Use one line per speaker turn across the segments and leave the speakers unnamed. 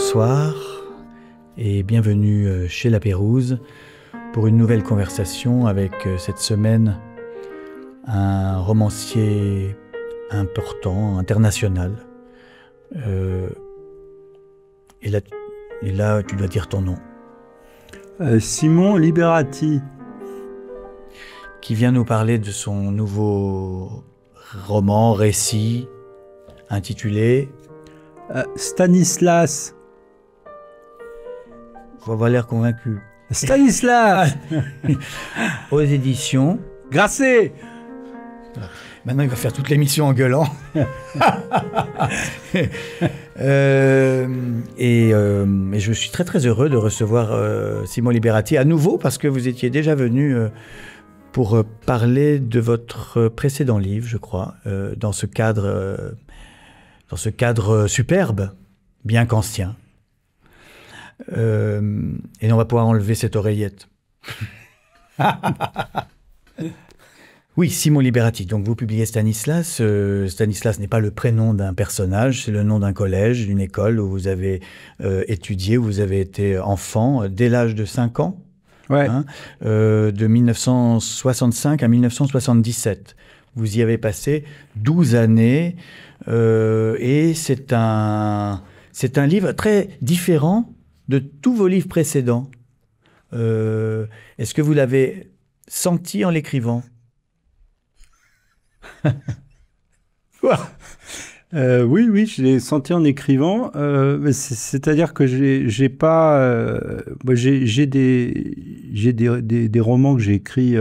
Bonsoir et bienvenue chez La Pérouse pour une nouvelle conversation avec cette semaine un romancier important, international. Et là, tu dois dire ton nom.
Simon Liberati.
Qui vient nous parler de son nouveau roman, récit, intitulé
Stanislas.
Faut avoir l'air convaincu.
Stanislas.
Aux éditions
Grasset.
Maintenant, il va faire toute l'émission en gueulant. Et je suis très très heureux de recevoir Simon Liberati à nouveau parce que vous étiez déjà venu pour parler de votre précédent livre, je crois, dans ce cadre superbe, bien qu'ancien. Et on va pouvoir enlever cette oreillette. Oui, Simon Liberati. Donc vous publiez Stanislas. Stanislas n'est pas le prénom d'un personnage, c'est le nom d'un collège, d'une école où vous avez étudié, où vous avez été enfant dès l'âge de 5 ans.
Ouais.
Hein, de 1965 à 1977. Vous y avez passé 12 années et c'est un livre très différent de tous vos livres précédents. Est-ce que vous l'avez senti en l'écrivant?
Oui, je l'ai senti en écrivant. C'est-à-dire que j'ai des romans que j'ai écrits,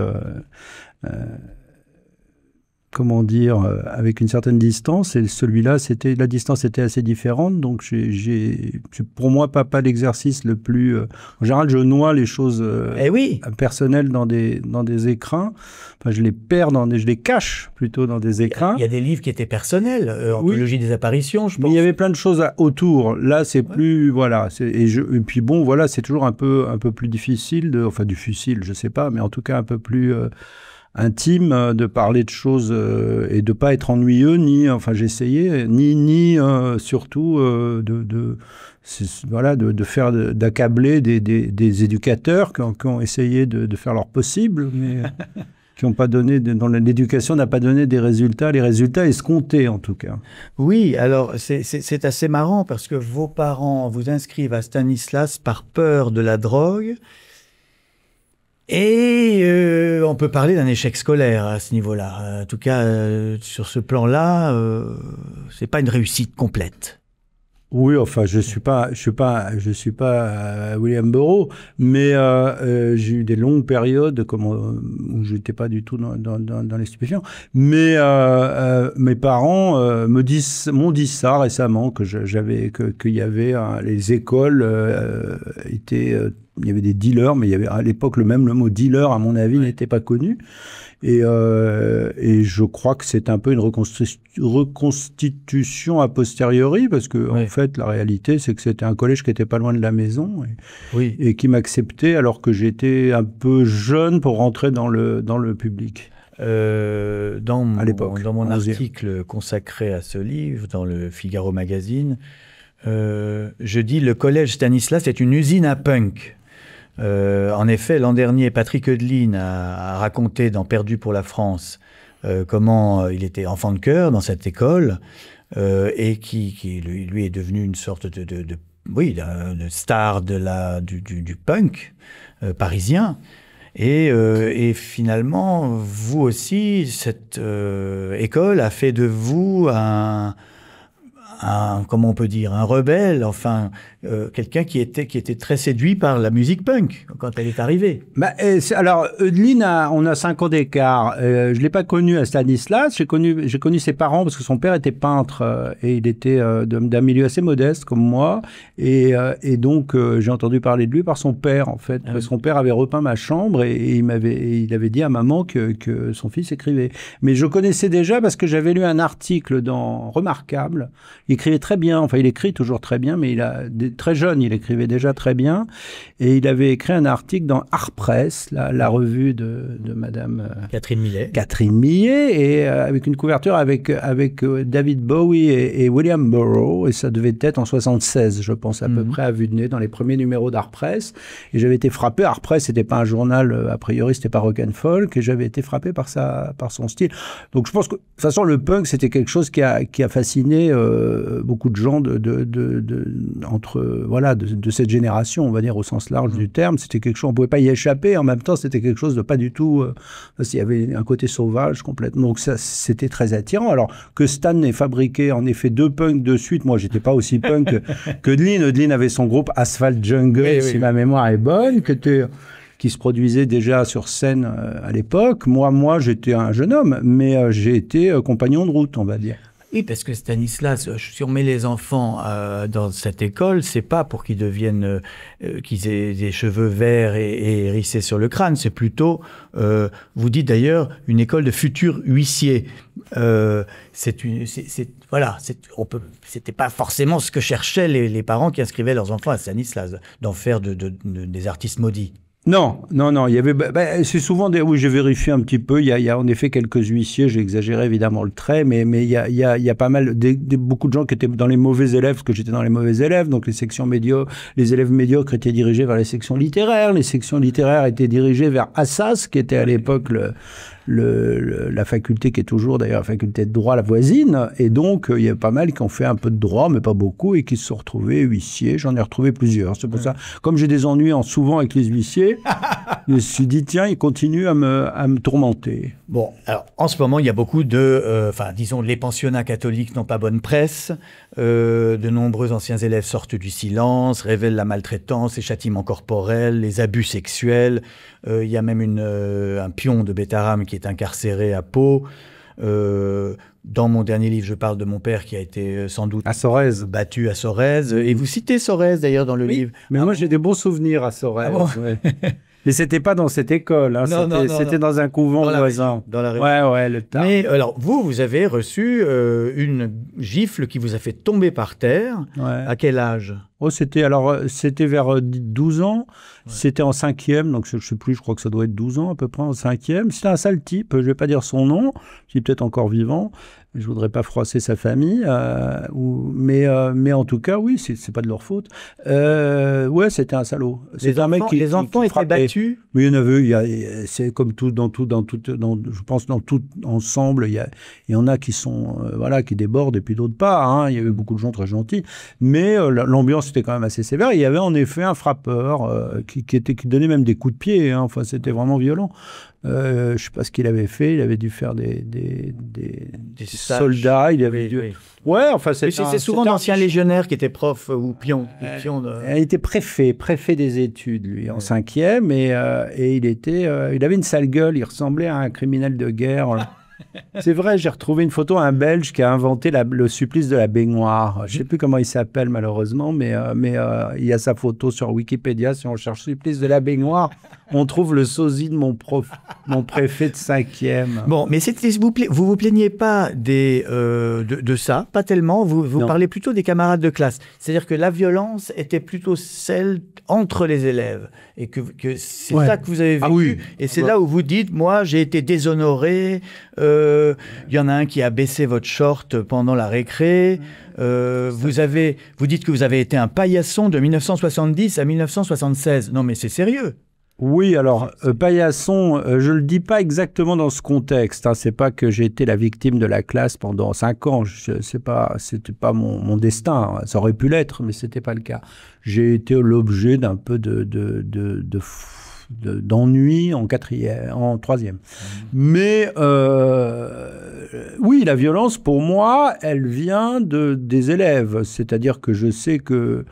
comment dire, avec une certaine distance. Et celui-là, la distance était assez différente. Donc, c'est pour moi pas l'exercice le plus. En général, je noie les choses personnelles dans des écrins. Enfin, je les perds je les cache plutôt dans des écrins.
Il y a des livres qui étaient personnels, Anthologie des apparitions, je pense.
Mais il y avait plein de choses autour. Là, c'est plus, voilà. Et puis bon, voilà, c'est toujours un peu plus difficile difficile, je sais pas, mais en tout cas un peu plus intime de parler de choses et de pas être ennuyeux, j'ai essayé, surtout d'accabler des éducateurs qui ont essayé de faire leur possible, mais qui n'ont pas donné, dans l'éducation n'a pas donné les résultats escomptés en tout cas.
Oui, alors c'est assez marrant parce que vos parents vous inscrivent à Stanislas par peur de la drogue. Et on peut parler d'un échec scolaire à ce niveau-là. En tout cas, sur ce plan-là, c'est pas une réussite complète.
Oui, enfin, je suis pas William Burroughs, mais j'ai eu des longues périodes où j'étais pas du tout dans les stupéfiants. Mais mes parents m'ont dit ça récemment qu'il y avait les écoles il y avait des dealers, mais il y avait à l'époque le mot dealer, à mon avis, n'était pas connu. Et je crois que c'est un peu une reconstitution a posteriori, parce que en fait, la réalité, c'est que c'était un collège qui était pas loin de la maison et qui m'acceptait alors que j'étais un peu jeune pour rentrer dans le public.
Dans mon article consacré à ce livre, dans le Figaro Magazine, je dis le collège Stanislas est une usine à punk. En effet, l'an dernier, Patrick Heudeline a raconté dans Perdu pour la France comment il était enfant de chœur dans cette école et qui lui est devenu une sorte de star du punk parisien. Et finalement, vous aussi, cette école a fait de vous comment on peut dire, un rebelle, quelqu'un qui était très séduit par la musique punk quand elle est arrivée.
Alors, Heudeline, on a 5 ans d'écart. Je l'ai pas connu à Stanislas. J'ai connu ses parents parce que son père était peintre et il était d'un milieu assez modeste comme moi. Et donc, j'ai entendu parler de lui par son père, en fait. Parce que son père avait repeint ma chambre et il avait dit à maman que son fils écrivait. Mais je connaissais déjà parce que j'avais lu un article dans Remarquable. Il écrivait très bien, enfin il écrit toujours très bien, mais très jeune, il écrivait déjà très bien. Et il avait écrit un article dans Art Press, la revue de Madame
Catherine Millet.
Catherine Millet, et avec une couverture avec David Bowie et William Burroughs, et ça devait être en 76, je pense, à peu près à vue de nez, dans les premiers numéros d'Art Press. Et j'avais été frappé. Art Press, c'était pas un journal, a priori, c'était pas rock and folk, et j'avais été frappé par son style. Donc je pense que, de toute façon, le punk, c'était quelque chose qui a fasciné beaucoup de gens de cette génération, on va dire, au sens large du terme. C'était quelque chose, on pouvait pas y échapper. En même temps, c'était quelque chose de pas du tout... il y avait un côté sauvage complètement. Donc ça, c'était très attirant. Alors que Stan ait fabriqué, en effet, 2 punks de suite, moi, j'étais pas aussi punk que Deline. Deline avait son groupe Asphalt Jungle, si ma mémoire est bonne, qui se produisait déjà sur scène à l'époque. Moi, j'étais un jeune homme, mais j'ai été compagnon de route, on va dire.
Oui, parce que Stanislas, si on met les enfants dans cette école, c'est pas pour qu'ils deviennent, qu'ils aient des cheveux verts et hérissés sur le crâne. C'est plutôt, vous dites d'ailleurs, une école de futurs huissiers. C'était pas forcément ce que cherchaient les parents qui inscrivaient leurs enfants à Stanislas, d'en faire des artistes maudits.
Non. Il y avait, c'est souvent oui, j'ai vérifié un petit peu. Il y a en effet quelques huissiers. J'ai exagéré évidemment le trait, mais il y a pas mal, beaucoup de gens qui étaient dans les mauvais élèves, parce que j'étais dans les mauvais élèves. Donc les élèves médiocres étaient dirigés vers les sections littéraires. Les sections littéraires étaient dirigées vers Assas, qui était à l'époque la faculté qui est toujours d'ailleurs la faculté de droit, la voisine, et donc il y a pas mal qui ont fait un peu de droit, mais pas beaucoup, et qui se sont retrouvés huissiers. J'en ai retrouvé plusieurs. C'est pour ça, comme j'ai des ennuis souvent avec les huissiers, je me suis dit tiens, ils continuent à me tourmenter.
Bon, alors en ce moment il y a beaucoup disons les pensionnats catholiques n'ont pas bonne presse. De nombreux anciens élèves sortent du silence, révèlent la maltraitance, les châtiments corporels, les abus sexuels. Il y a même un pion de Bétarame qui est incarcéré à Pau. Dans mon dernier livre, je parle de mon père qui a été sans doute
à Sorèze,
battu à Sorèze. Et vous citez Sorèze d'ailleurs dans le livre.
Mais moi j'ai des bons souvenirs à Sorèze. Ah bon ouais. Mais c'était pas dans cette école, hein. C'était dans un couvent voisin.
Dans la région.
Ouais, le Tarn.
Mais alors, vous avez reçu une gifle qui vous a fait tomber par terre. Ouais. À quel âge ?
C'était vers 12 ans. Ouais. C'était en 5e, donc je ne sais plus, je crois que ça doit être 12 ans à peu près, en 5e. C'était un sale type, je ne vais pas dire son nom, il est peut-être encore vivant. Je ne voudrais pas froisser sa famille, mais en tout cas, oui, c'est pas de leur faute. Ouais, c'était un salaud.
Les enfants étaient battus.
Mais il y en avait, c'est comme tout, je pense dans tout ensemble, il y en a qui sont, qui débordent et puis d'autres pas. Hein. Il y avait beaucoup de gens très gentils, mais l'ambiance était quand même assez sévère. Il y avait en effet un frappeur qui donnait même des coups de pied. Hein. Enfin, c'était vraiment violent. Je ne sais pas ce qu'il avait fait. Il avait dû faire des soldats. Il avait dû... Oui. Ouais, enfin,
c'est souvent d'anciens légionnaires qui étaient profs ou pions.
Il était préfet des études, lui, en 5e, et il avait une sale gueule. Il ressemblait à un criminel de guerre. C'est vrai, j'ai retrouvé une photo d'un Belge qui a inventé le supplice de la baignoire. Je ne sais plus comment il s'appelle malheureusement, mais il y a sa photo sur Wikipédia. Si on cherche supplice de la baignoire, on trouve le sosie de mon préfet de 5e.
Bon, mais vous vous plaignez pas de ça, pas tellement. Vous parlez plutôt des camarades de classe. C'est-à-dire que la violence était plutôt celle entre les élèves et que c'est ça que vous avez vécu. Ah oui. Et c'est là où vous dites, moi, j'ai été déshonoré. Il y en a un qui a baissé votre short pendant la récré. Vous dites que vous avez été un paillasson de 1970 à 1976. Non, mais c'est sérieux.
Oui, alors, paillasson, je ne le dis pas exactement dans ce contexte. Hein. C'est pas que j'ai été la victime de la classe pendant 5 ans. C'était pas mon destin. Ça aurait pu l'être, mais c'était pas le cas. J'ai été l'objet d'un peu d'ennui en 3e. Mais oui, la violence, pour moi, elle vient des élèves. C'est-à-dire que je sais que...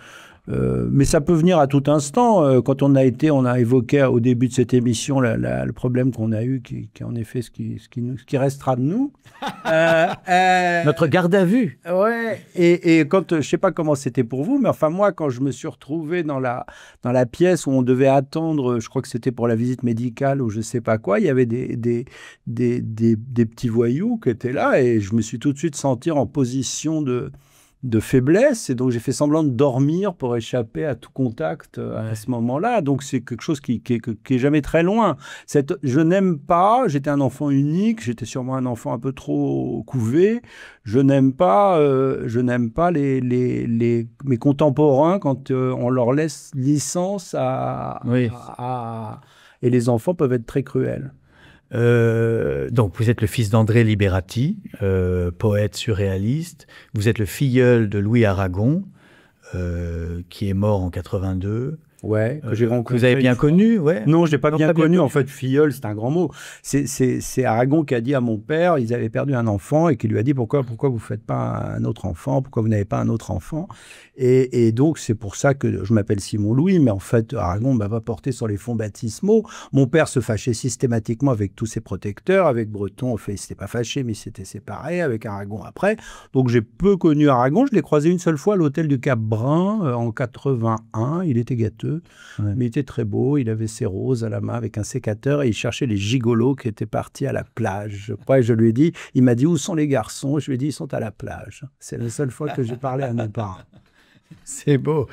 mais ça peut venir à tout instant. Quand on a évoqué au début de cette émission le problème qu'on a eu, qui est en effet ce qui restera de nous.
Notre garde à vue.
Ouais. Et quand, je sais pas comment c'était pour vous, mais enfin moi, quand je me suis retrouvé dans la pièce où on devait attendre, je crois que c'était pour la visite médicale ou je sais pas quoi, il y avait des petits voyous qui étaient là et je me suis tout de suite senti en position de faiblesse, et donc j'ai fait semblant de dormir pour échapper à tout contact à ce moment-là. Donc c'est quelque chose qui est jamais très loin. Je n'aime pas, j'étais un enfant unique, j'étais sûrement un enfant un peu trop couvé, je n'aime pas mes contemporains quand on leur laisse licence et les enfants peuvent être très cruels.
Donc, vous êtes le fils d'André Liberati, poète surréaliste. Vous êtes le filleul de Louis Aragon, qui est mort en 82.
Ouais, que j'ai rencontré.
Vous avez bien connu, ouais.
Non, je l'ai pas bien connu. En fait, filleul, c'est un grand mot. C'est Aragon qui a dit à mon père, ils avaient perdu un enfant et qui lui a dit pourquoi vous faites pas un autre enfant, pourquoi vous n'avez pas un autre enfant. Et donc c'est pour ça que je m'appelle Simon Louis, mais en fait Aragon m'a pas porté sur les fonds baptismaux. Mon père se fâchait systématiquement avec tous ses protecteurs, avec Breton, en fait, il s'était pas fâché, mais il s'était séparé, avec Aragon après. Donc j'ai peu connu Aragon. Je l'ai croisé une seule fois à l'hôtel du Cap Brun en 81. Il était gâteux. Ouais. Mais il était très beau, il avait ses roses à la main avec un sécateur et il cherchait les gigolos qui étaient partis à la plage. Je lui ai dit, il m'a dit où sont les garçons? Je lui ai dit ils sont à la plage. C'est la seule fois que j'ai parlé à mes parents.
C'est beau.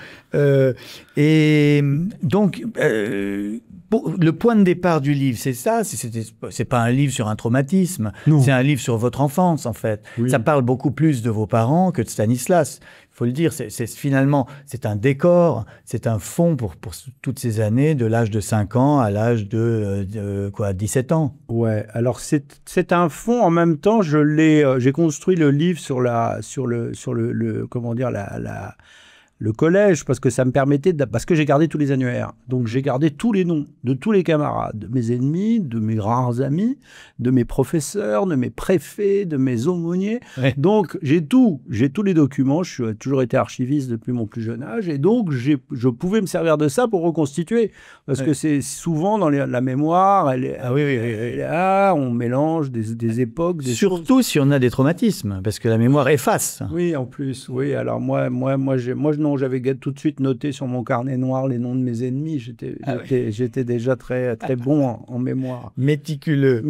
Et donc, le point de départ du livre, c'est ça. C'est pas un livre sur un traumatisme. C'est un livre sur votre enfance, en fait. Oui. Ça parle beaucoup plus de vos parents que de Stanislas. Il faut le dire. Finalement, c'est un décor, c'est un fond pour toutes ces années, de l'âge de 5 ans à l'âge de 17 ans.
Ouais. Alors c'est un fond. En même temps, j'ai construit le livre sur le collège, parce que ça me permettait, parce que j'ai gardé tous les annuaires. Donc j'ai gardé tous les noms de tous les camarades, de mes ennemis, de mes rares amis, de mes professeurs, de mes préfets, de mes aumôniers. Ouais. Donc j'ai tous les documents. Je suis toujours été archiviste depuis mon plus jeune âge, et donc je pouvais me servir de ça pour reconstituer, parce que c'est souvent dans la mémoire, on mélange des époques,
surtout si on a des traumatismes, parce que la mémoire efface.
Oui, en plus, oui. Alors moi, j'avais tout de suite noté sur mon carnet noir les noms de mes ennemis. J'étais déjà très bon en mémoire.
Méticuleux.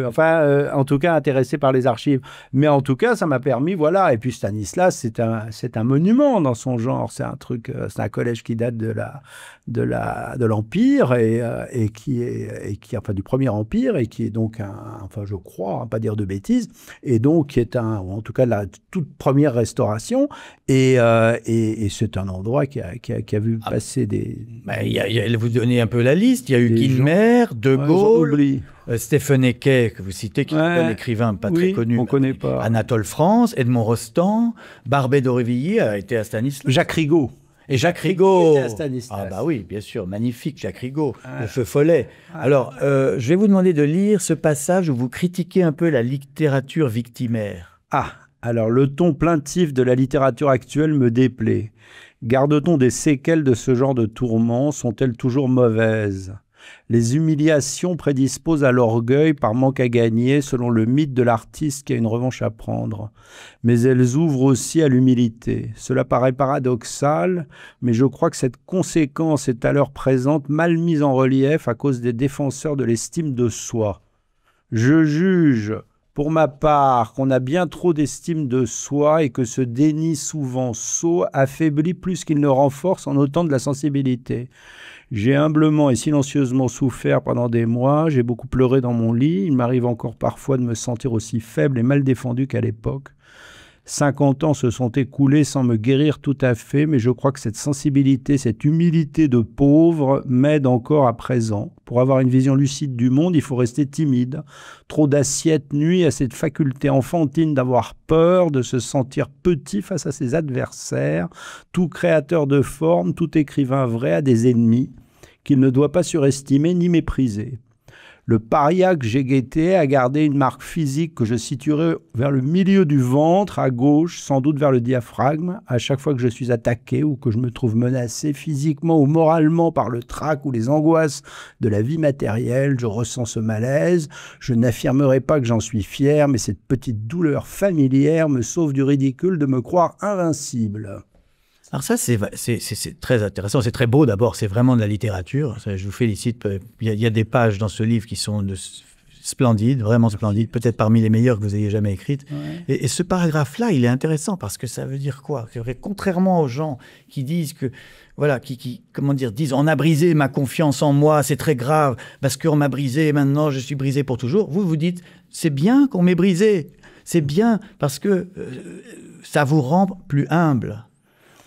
Enfin, en tout cas, intéressé par les archives. Mais en tout cas, ça m'a permis, voilà. Et puis Stanislas, c'est un monument dans son genre. C'est un collège qui date de l'Empire et qui du Premier Empire, et qui est donc je crois, pas dire de bêtises, et donc qui est en tout cas la toute première restauration. Et c'est un endroit qui a vu passer des...
vous donnez un peu la liste. Il y a eu Guilmer, De Gaulle, Stephen Hecke, que vous citez, qui est un écrivain pas très connu.
On connaît pas.
Anatole France, Edmond Rostand, Barbet d'Aurevilly a été à Stanislas.
Jacques Rigaud.
Et Jacques Rigaud.
Était à Stanislas.
Ah bah oui, bien sûr, magnifique Jacques Rigaud, le feu follet. Alors, je vais vous demander de lire ce passage où vous critiquez un peu la littérature victimaire.
Alors, le ton plaintif de la littérature actuelle me déplaît. Garde-t-on des séquelles de ce genre de tourments? Sont-elles toujours mauvaises? Les humiliations prédisposent à l'orgueil par manque à gagner, selon le mythe de l'artiste qui a une revanche à prendre. Mais elles ouvrent aussi à l'humilité. Cela paraît paradoxal, mais je crois que cette conséquence est à l'heure présente mal mise en relief à cause des défenseurs de l'estime de soi. Je juge, pour ma part, qu'on a bien trop d'estime de soi et que ce déni souvent sot affaiblit plus qu'il ne renforce en autant de la sensibilité. J'ai humblement et silencieusement souffert pendant des mois, j'ai beaucoup pleuré dans mon lit, il m'arrive encore parfois de me sentir aussi faible et mal défendu qu'à l'époque. 50 ans se sont écoulés sans me guérir tout à fait, mais je crois que cette sensibilité, cette humilité de pauvre m'aide encore à présent. Pour avoir une vision lucide du monde, il faut rester timide. Trop d'assiettes nuit à cette faculté enfantine d'avoir peur, de se sentir petit face à ses adversaires. Tout créateur de forme, tout écrivain vrai a des ennemis qu'il ne doit pas surestimer ni mépriser. Le paria que j'ai guetté a gardé une marque physique que je situerai vers le milieu du ventre, à gauche, sans doute vers le diaphragme. À chaque fois que je suis attaqué ou que je me trouve menacé physiquement ou moralement par le trac ou les angoisses de la vie matérielle, je ressens ce malaise. Je n'affirmerai pas que j'en suis fier, mais cette petite douleur familière me sauve du ridicule de me croire invincible.
Alors ça, c'est très intéressant, c'est très beau d'abord, c'est vraiment de la littérature, ça, je vous félicite. Il y a des pages dans ce livre qui sont splendide, vraiment splendide, peut-être parmi les meilleures que vous ayez jamais écrites. Ouais. Et ce paragraphe-là, il est intéressant parce que ça veut dire quoi? Contrairement aux gens qui disent que, voilà, comment dire, disent on a brisé ma confiance en moi, c'est très grave parce qu'on m'a brisé et maintenant je suis brisé pour toujours. Vous dites c'est bien qu'on m'ait brisé, c'est bien parce que ça vous rend plus humble.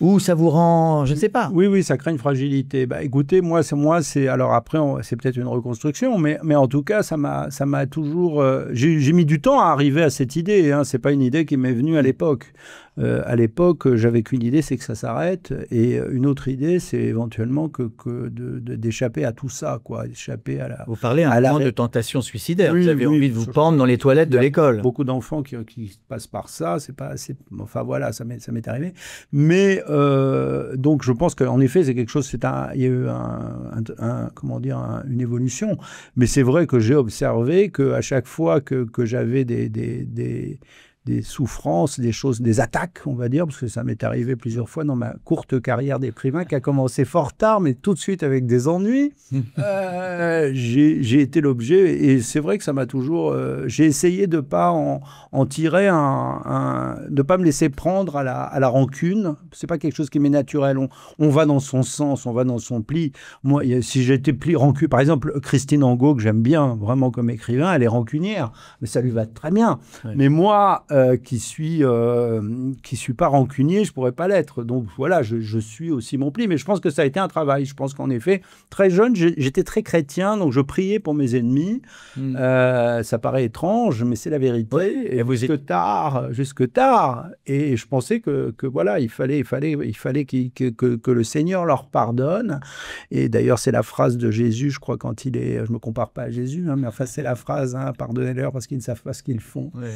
Ou ça vous rend, je ne sais pas.
Oui, ça crée une fragilité. Bah, écoutez, moi, c'est alors après, c'est peut-être une reconstruction, mais en tout cas, ça m'a toujours. J'ai mis du temps à arriver à cette idée. Hein. C'est pas une idée qui m'est venue à l'époque. À l'époque, j'avais qu'une idée, c'est que ça s'arrête. Et une autre idée, c'est éventuellement d'échapper à tout ça, quoi. D'échapper à la.
Vous parlez un moment de tentation suicidaire. Oui, vous avez envie de vous pendre dans les toilettes de l'école.
Beaucoup d'enfants qui passent par ça. Enfin voilà, ça m'est arrivé. Mais donc je pense qu'en effet, c'est quelque chose. Il y a eu une évolution. Mais c'est vrai que j'ai observé qu'à chaque fois que j'avais des souffrances, des choses, des attaques, on va dire, parce que ça m'est arrivé plusieurs fois dans ma courte carrière d'écrivain qui a commencé fort tard, mais tout de suite avec des ennuis. J'ai été l'objet, et c'est vrai que ça m'a toujours... j'ai essayé de ne pas en tirer de pas me laisser prendre à la rancune. C'est pas quelque chose qui m'est naturel. On va dans son sens, on va dans son pli. Moi, si j'étais pli rancune, par exemple, Christine Angot, que j'aime bien vraiment comme écrivain, elle est rancunière, mais ça lui va très bien. Ouais. Mais moi, qui suis pas rancunier, je pourrais pas l'être. Donc voilà, je suis aussi mon pli. Mais je pense que ça a été un travail. Je pense qu'en effet, très jeune, j'étais très chrétien, donc je priais pour mes ennemis. Ça paraît étrange, mais c'est la vérité. Oui, et jusque tard. Et je pensais que voilà, il fallait que le Seigneur leur pardonne. Et d'ailleurs, c'est la phrase de Jésus, je crois, quand il est... Je me compare pas à Jésus, hein, mais enfin, c'est la phrase, hein, pardonnez-leur parce qu'ils ne savent pas ce qu'ils font. Ouais.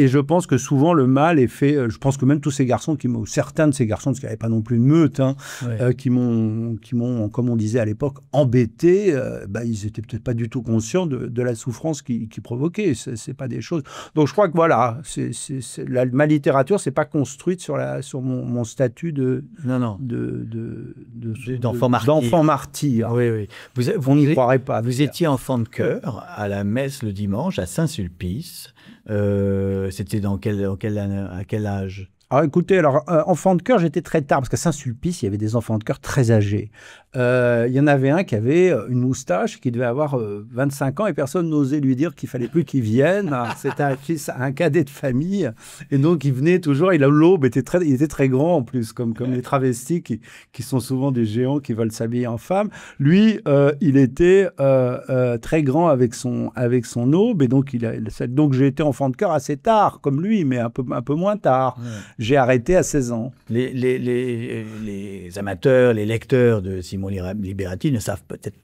Et je pense que souvent, le mal est fait... je pense que même tous ces garçons, certains de ces garçons, parce qu'il n'y avait pas non plus de meute, hein, ouais. Qui m'ont, comme on disait à l'époque, embêté, ils n'étaient peut-être pas du tout conscients de la souffrance qu'ils provoquaient. C'est pas des choses... Donc, je crois que voilà, ma littérature, c'est pas construite sur mon statut d'enfant martyr.
Oui.
On n'y croirait pas.
Vous étiez enfant de chœur à la messe le dimanche à Saint-Sulpice. C'était à quel âge?
Alors écoutez, enfant de chœur, j'étais très tard, parce qu'à Saint-Sulpice, il y avait des enfants de chœur très âgés. Il y en avait un qui avait une moustache, qui devait avoir 25 ans, et personne n'osait lui dire qu'il fallait plus qu'il vienne. C'était un cadet de famille, et donc il venait toujours, l'aube il était très grand en plus, comme les travestis qui sont souvent des géants qui veulent s'habiller en femme. Lui, il était très grand avec son aube, et donc j'ai été enfant de chœur assez tard, comme lui, mais un peu moins tard. Ouais. J'ai arrêté à 16 ans.
Les amateurs, les lecteurs de Simon Liberati ne savent peut-être,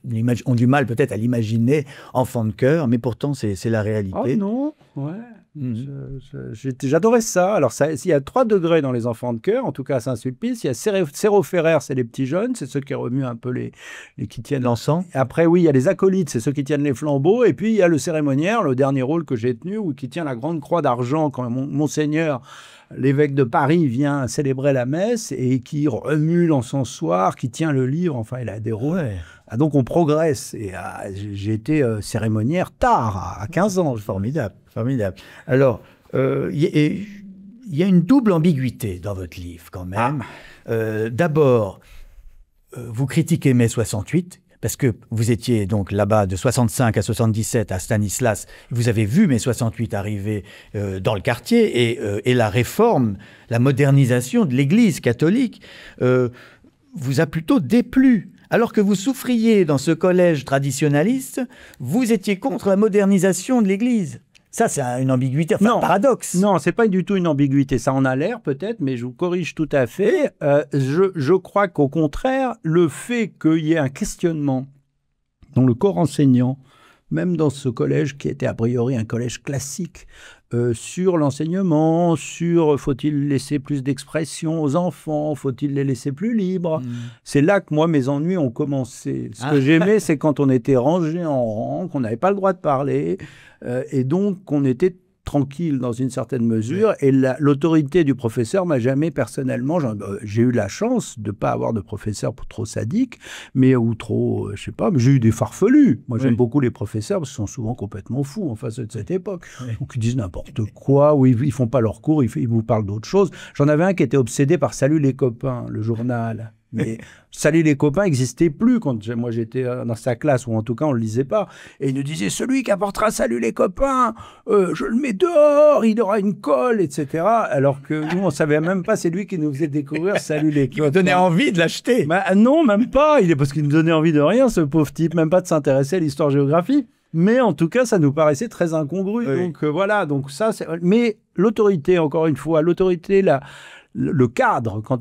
ont du mal peut-être à l'imaginer enfant de chœur, mais pourtant c'est la réalité.
Oh non, ouais. J'adorais ça. Alors, il y a 3 degrés dans les enfants de chœur, en tout cas à Saint-Sulpice. Il y a sérophéraires, c'est les petits jeunes, c'est ceux qui remuent un peu les qui tiennent
l'encens.
Après, oui, il y a les acolytes, c'est ceux qui tiennent les flambeaux. Et puis, il y a le cérémoniaire, le dernier rôle que j'ai tenu, qui tient la grande croix d'argent quand Monseigneur, l'évêque de Paris, vient célébrer la messe et qui remue l'encensoir, qui tient le livre. Enfin, il a des rôles. Ouais. Donc, on progresse. Et j'ai été cérémoniaire tard, à 15 ans.
Formidable. Alors, il y a une double ambiguïté dans votre livre, quand même. D'abord, vous critiquez mai 68, parce que vous étiez donc là-bas de 65 à 77 à Stanislas. Vous avez vu mai 68 arriver dans le quartier et la réforme, la modernisation de l'Église catholique vous a plutôt déplu. Alors que vous souffriez dans ce collège traditionnaliste, vous étiez contre la modernisation de l'Église. Ça, c'est une ambiguïté, un paradoxe.
Non, c'est pas du tout une ambiguïté. Ça en a l'air peut-être, mais je vous corrige tout à fait. Je crois qu'au contraire, le fait qu'il y ait un questionnement dans le corps enseignant, même dans ce collège qui était a priori un collège classique, sur l'enseignement, sur faut-il laisser plus d'expression aux enfants, faut-il les laisser plus libres. C'est là que moi, mes ennuis ont commencé. Ce que j'aimais, c'est quand on était rangé en rang, qu'on n'avait pas le droit de parler, et donc qu'on était tranquille dans une certaine mesure, et l'autorité du professeur m'a jamais personnellement, j'ai eu la chance de pas avoir de professeur trop sadique, mais ou trop, je sais pas, mais j'ai eu des farfelus. Moi, j'aime beaucoup les professeurs parce qu'ils sont souvent complètement fous en face de cette époque. Donc ils disent n'importe quoi, ou ils font pas leur cours, ils vous parlent d'autre chose. J'en avais un qui était obsédé par Salut les copains, le journal. Mais Salut les copains n'existait plus quand moi j'étais dans sa classe, ou en tout cas on ne le lisait pas. Et il nous disait, celui qui apportera Salut les copains, je le mets dehors, il aura une colle, etc. Alors que nous, on ne savait même pas, c'est lui qui nous faisait découvrir Salut les copains.
Qui nous donnait envie de l'acheter.
Bah, non, même pas, parce qu'il nous donnait envie de rien, ce pauvre type, même pas de s'intéresser à l'histoire-géographie. Mais en tout cas, ça nous paraissait très incongru. Oui. Donc voilà, donc ça, mais l'autorité, encore une fois, l'autorité, le cadre, quand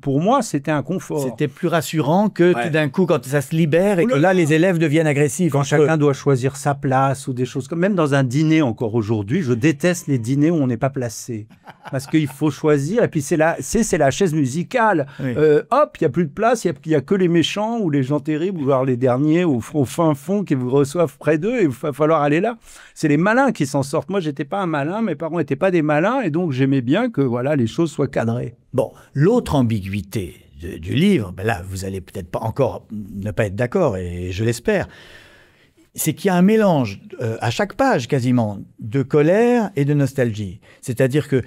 pour moi, c'était un confort.
C'était plus rassurant que tout d'un coup, quand ça se libère et que là, les élèves deviennent agressifs.
Quand chacun doit choisir sa place ou des choses comme... Même dans un dîner, encore aujourd'hui, je déteste les dîners où on n'est pas placé. Parce qu'il faut choisir. Et puis, c'est la chaise musicale. Oui. Hop, il n'y a plus de place. Il n'y a que les méchants ou les gens terribles, ou alors les derniers au fin fond qui vous reçoivent près d'eux. Et il va falloir aller là. C'est les malins qui s'en sortent. Moi, je n'étais pas un malin. Mes parents n'étaient pas des malins. Et donc, j'aimais bien que les choses soient cadrées.
Bon, l'autre ambiguïté du livre, là, vous allez peut-être pas encore ne pas être d'accord, et je l'espère, c'est qu'il y a un mélange, à chaque page quasiment, de colère et de nostalgie. C'est-à-dire que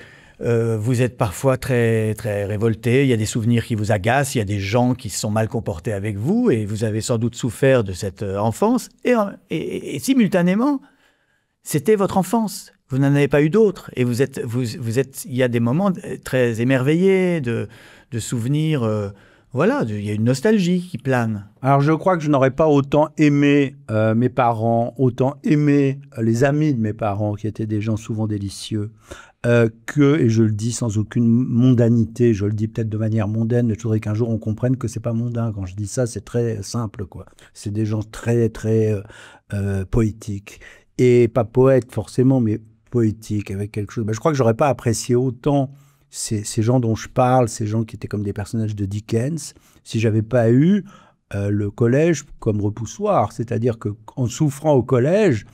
vous êtes parfois très, très révolté, il y a des souvenirs qui vous agacent, il y a des gens qui se sont mal comportés avec vous, et vous avez sans doute souffert de cette enfance, et simultanément, c'était votre enfance. Vous n'en avez pas eu d'autres, et il y a des moments très émerveillés, de souvenirs, il y a une nostalgie qui plane.
Alors je crois que je n'aurais pas autant aimé mes parents, autant aimé les amis de mes parents, qui étaient des gens souvent délicieux, et je le dis sans aucune mondanité, je le dis peut-être de manière mondaine, mais je voudrais qu'un jour on comprenne que c'est pas mondain. Quand je dis ça, c'est très simple, quoi. C'est des gens très, très poétiques. Et pas poète forcément, mais poétique, avec quelque chose. Je crois que j'aurais pas apprécié autant ces gens dont je parle, ces gens qui étaient comme des personnages de Dickens, si j'avais pas eu le collège comme repoussoir. C'est-à-dire qu'en souffrant au collège,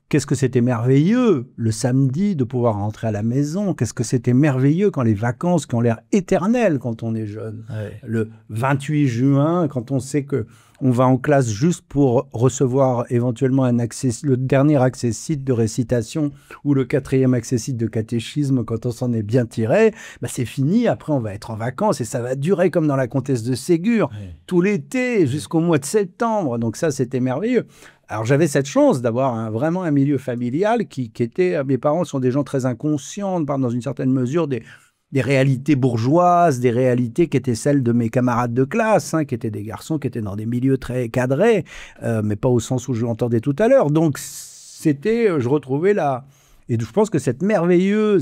qu'est-ce que c'était merveilleux le samedi de pouvoir rentrer à la maison. Qu'est-ce que c'était merveilleux quand les vacances, qui ont l'air éternelles quand on est jeune. Ouais. Le 28 juin, quand on sait que on va en classe juste pour recevoir éventuellement le dernier accessite de récitation ou le 4e accessite de catéchisme quand on s'en est bien tiré, c'est fini. Après, on va être en vacances et ça va durer comme dans La Comtesse de Ségur, tout l'été jusqu'au mois de septembre. Donc ça, c'était merveilleux. Alors, j'avais cette chance d'avoir vraiment un milieu familial qui était... Mes parents sont des gens très inconscients, dans une certaine mesure, des réalités bourgeoises, des réalités qui étaient celles de mes camarades de classe, qui étaient des garçons qui étaient dans des milieux très cadrés, mais pas au sens où je l'entendais tout à l'heure. Donc, je retrouvais là... Et je pense que ces merveilleux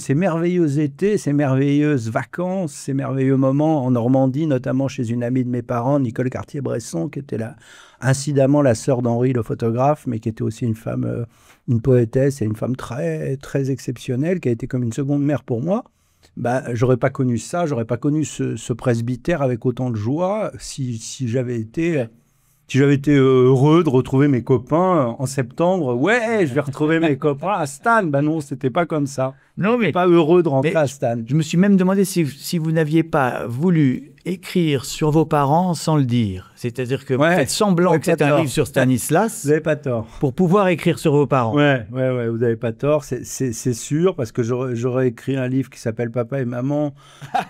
étés, ces merveilleuses vacances, ces merveilleux moments en Normandie, notamment chez une amie de mes parents, Nicole Cartier-Bresson, qui était incidemment la sœur d'Henri, le photographe, mais qui était aussi une femme, une poétesse et une femme très, très exceptionnelle, qui a été comme une seconde mère pour moi. J'aurais pas connu ça, j'aurais pas connu ce presbytère avec autant de joie si j'avais été heureux de retrouver mes copains en septembre. Ouais, je vais retrouver mes copains à Stan. Non, c'était pas comme ça.
Non, mais
pas heureux de rentrer à Stan.
Je me suis même demandé si vous n'aviez pas voulu écrire sur vos parents sans le dire. C'est-à-dire que vous faites semblant que c'est un livre sur Stanislas.
Vous n'avez pas tort.
Pour pouvoir écrire sur vos parents.
Ouais, vous n'avez pas tort. C'est sûr, parce que j'aurais écrit un livre qui s'appelle Papa et Maman.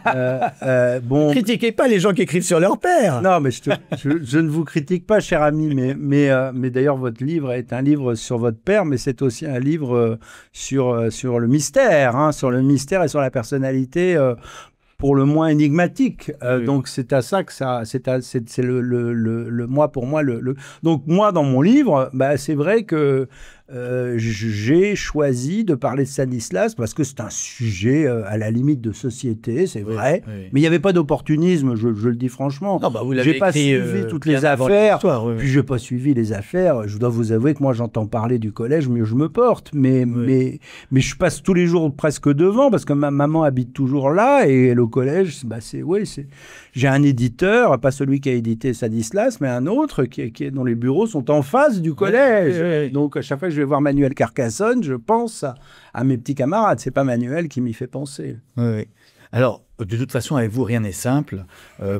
Ne critiquez pas les gens qui écrivent sur leur père.
Non, mais je ne vous critique pas, cher ami, mais d'ailleurs, votre livre est un livre sur votre père, mais c'est aussi un livre sur le mystère, sur le mystère et sur la personnalité pour le moins énigmatique. Oui. Donc, c'est à ça que c'est moi, pour moi, donc, moi, dans mon livre, c'est vrai que j'ai choisi de parler de Stanislas parce que c'est un sujet à la limite de société, c'est vrai, mais il n'y avait pas d'opportunisme, je le dis franchement.
Non, vous l'avez
pas suivi toutes les affaires, puis je n'ai pas suivi les affaires. Je dois vous avouer que moi, j'entends parler du collège, mieux je me porte, mais je passe tous les jours presque devant parce que ma maman habite toujours là et le collège, j'ai un éditeur, pas celui qui a édité Stanislas, mais un autre dont les bureaux sont en face du collège. Donc, à chaque fois que je je vais voir Manuel Carcassonne, je pense à mes petits camarades. C'est pas Manuel qui m'y fait penser.
Oui. Alors, de toute façon, avec vous, rien n'est simple.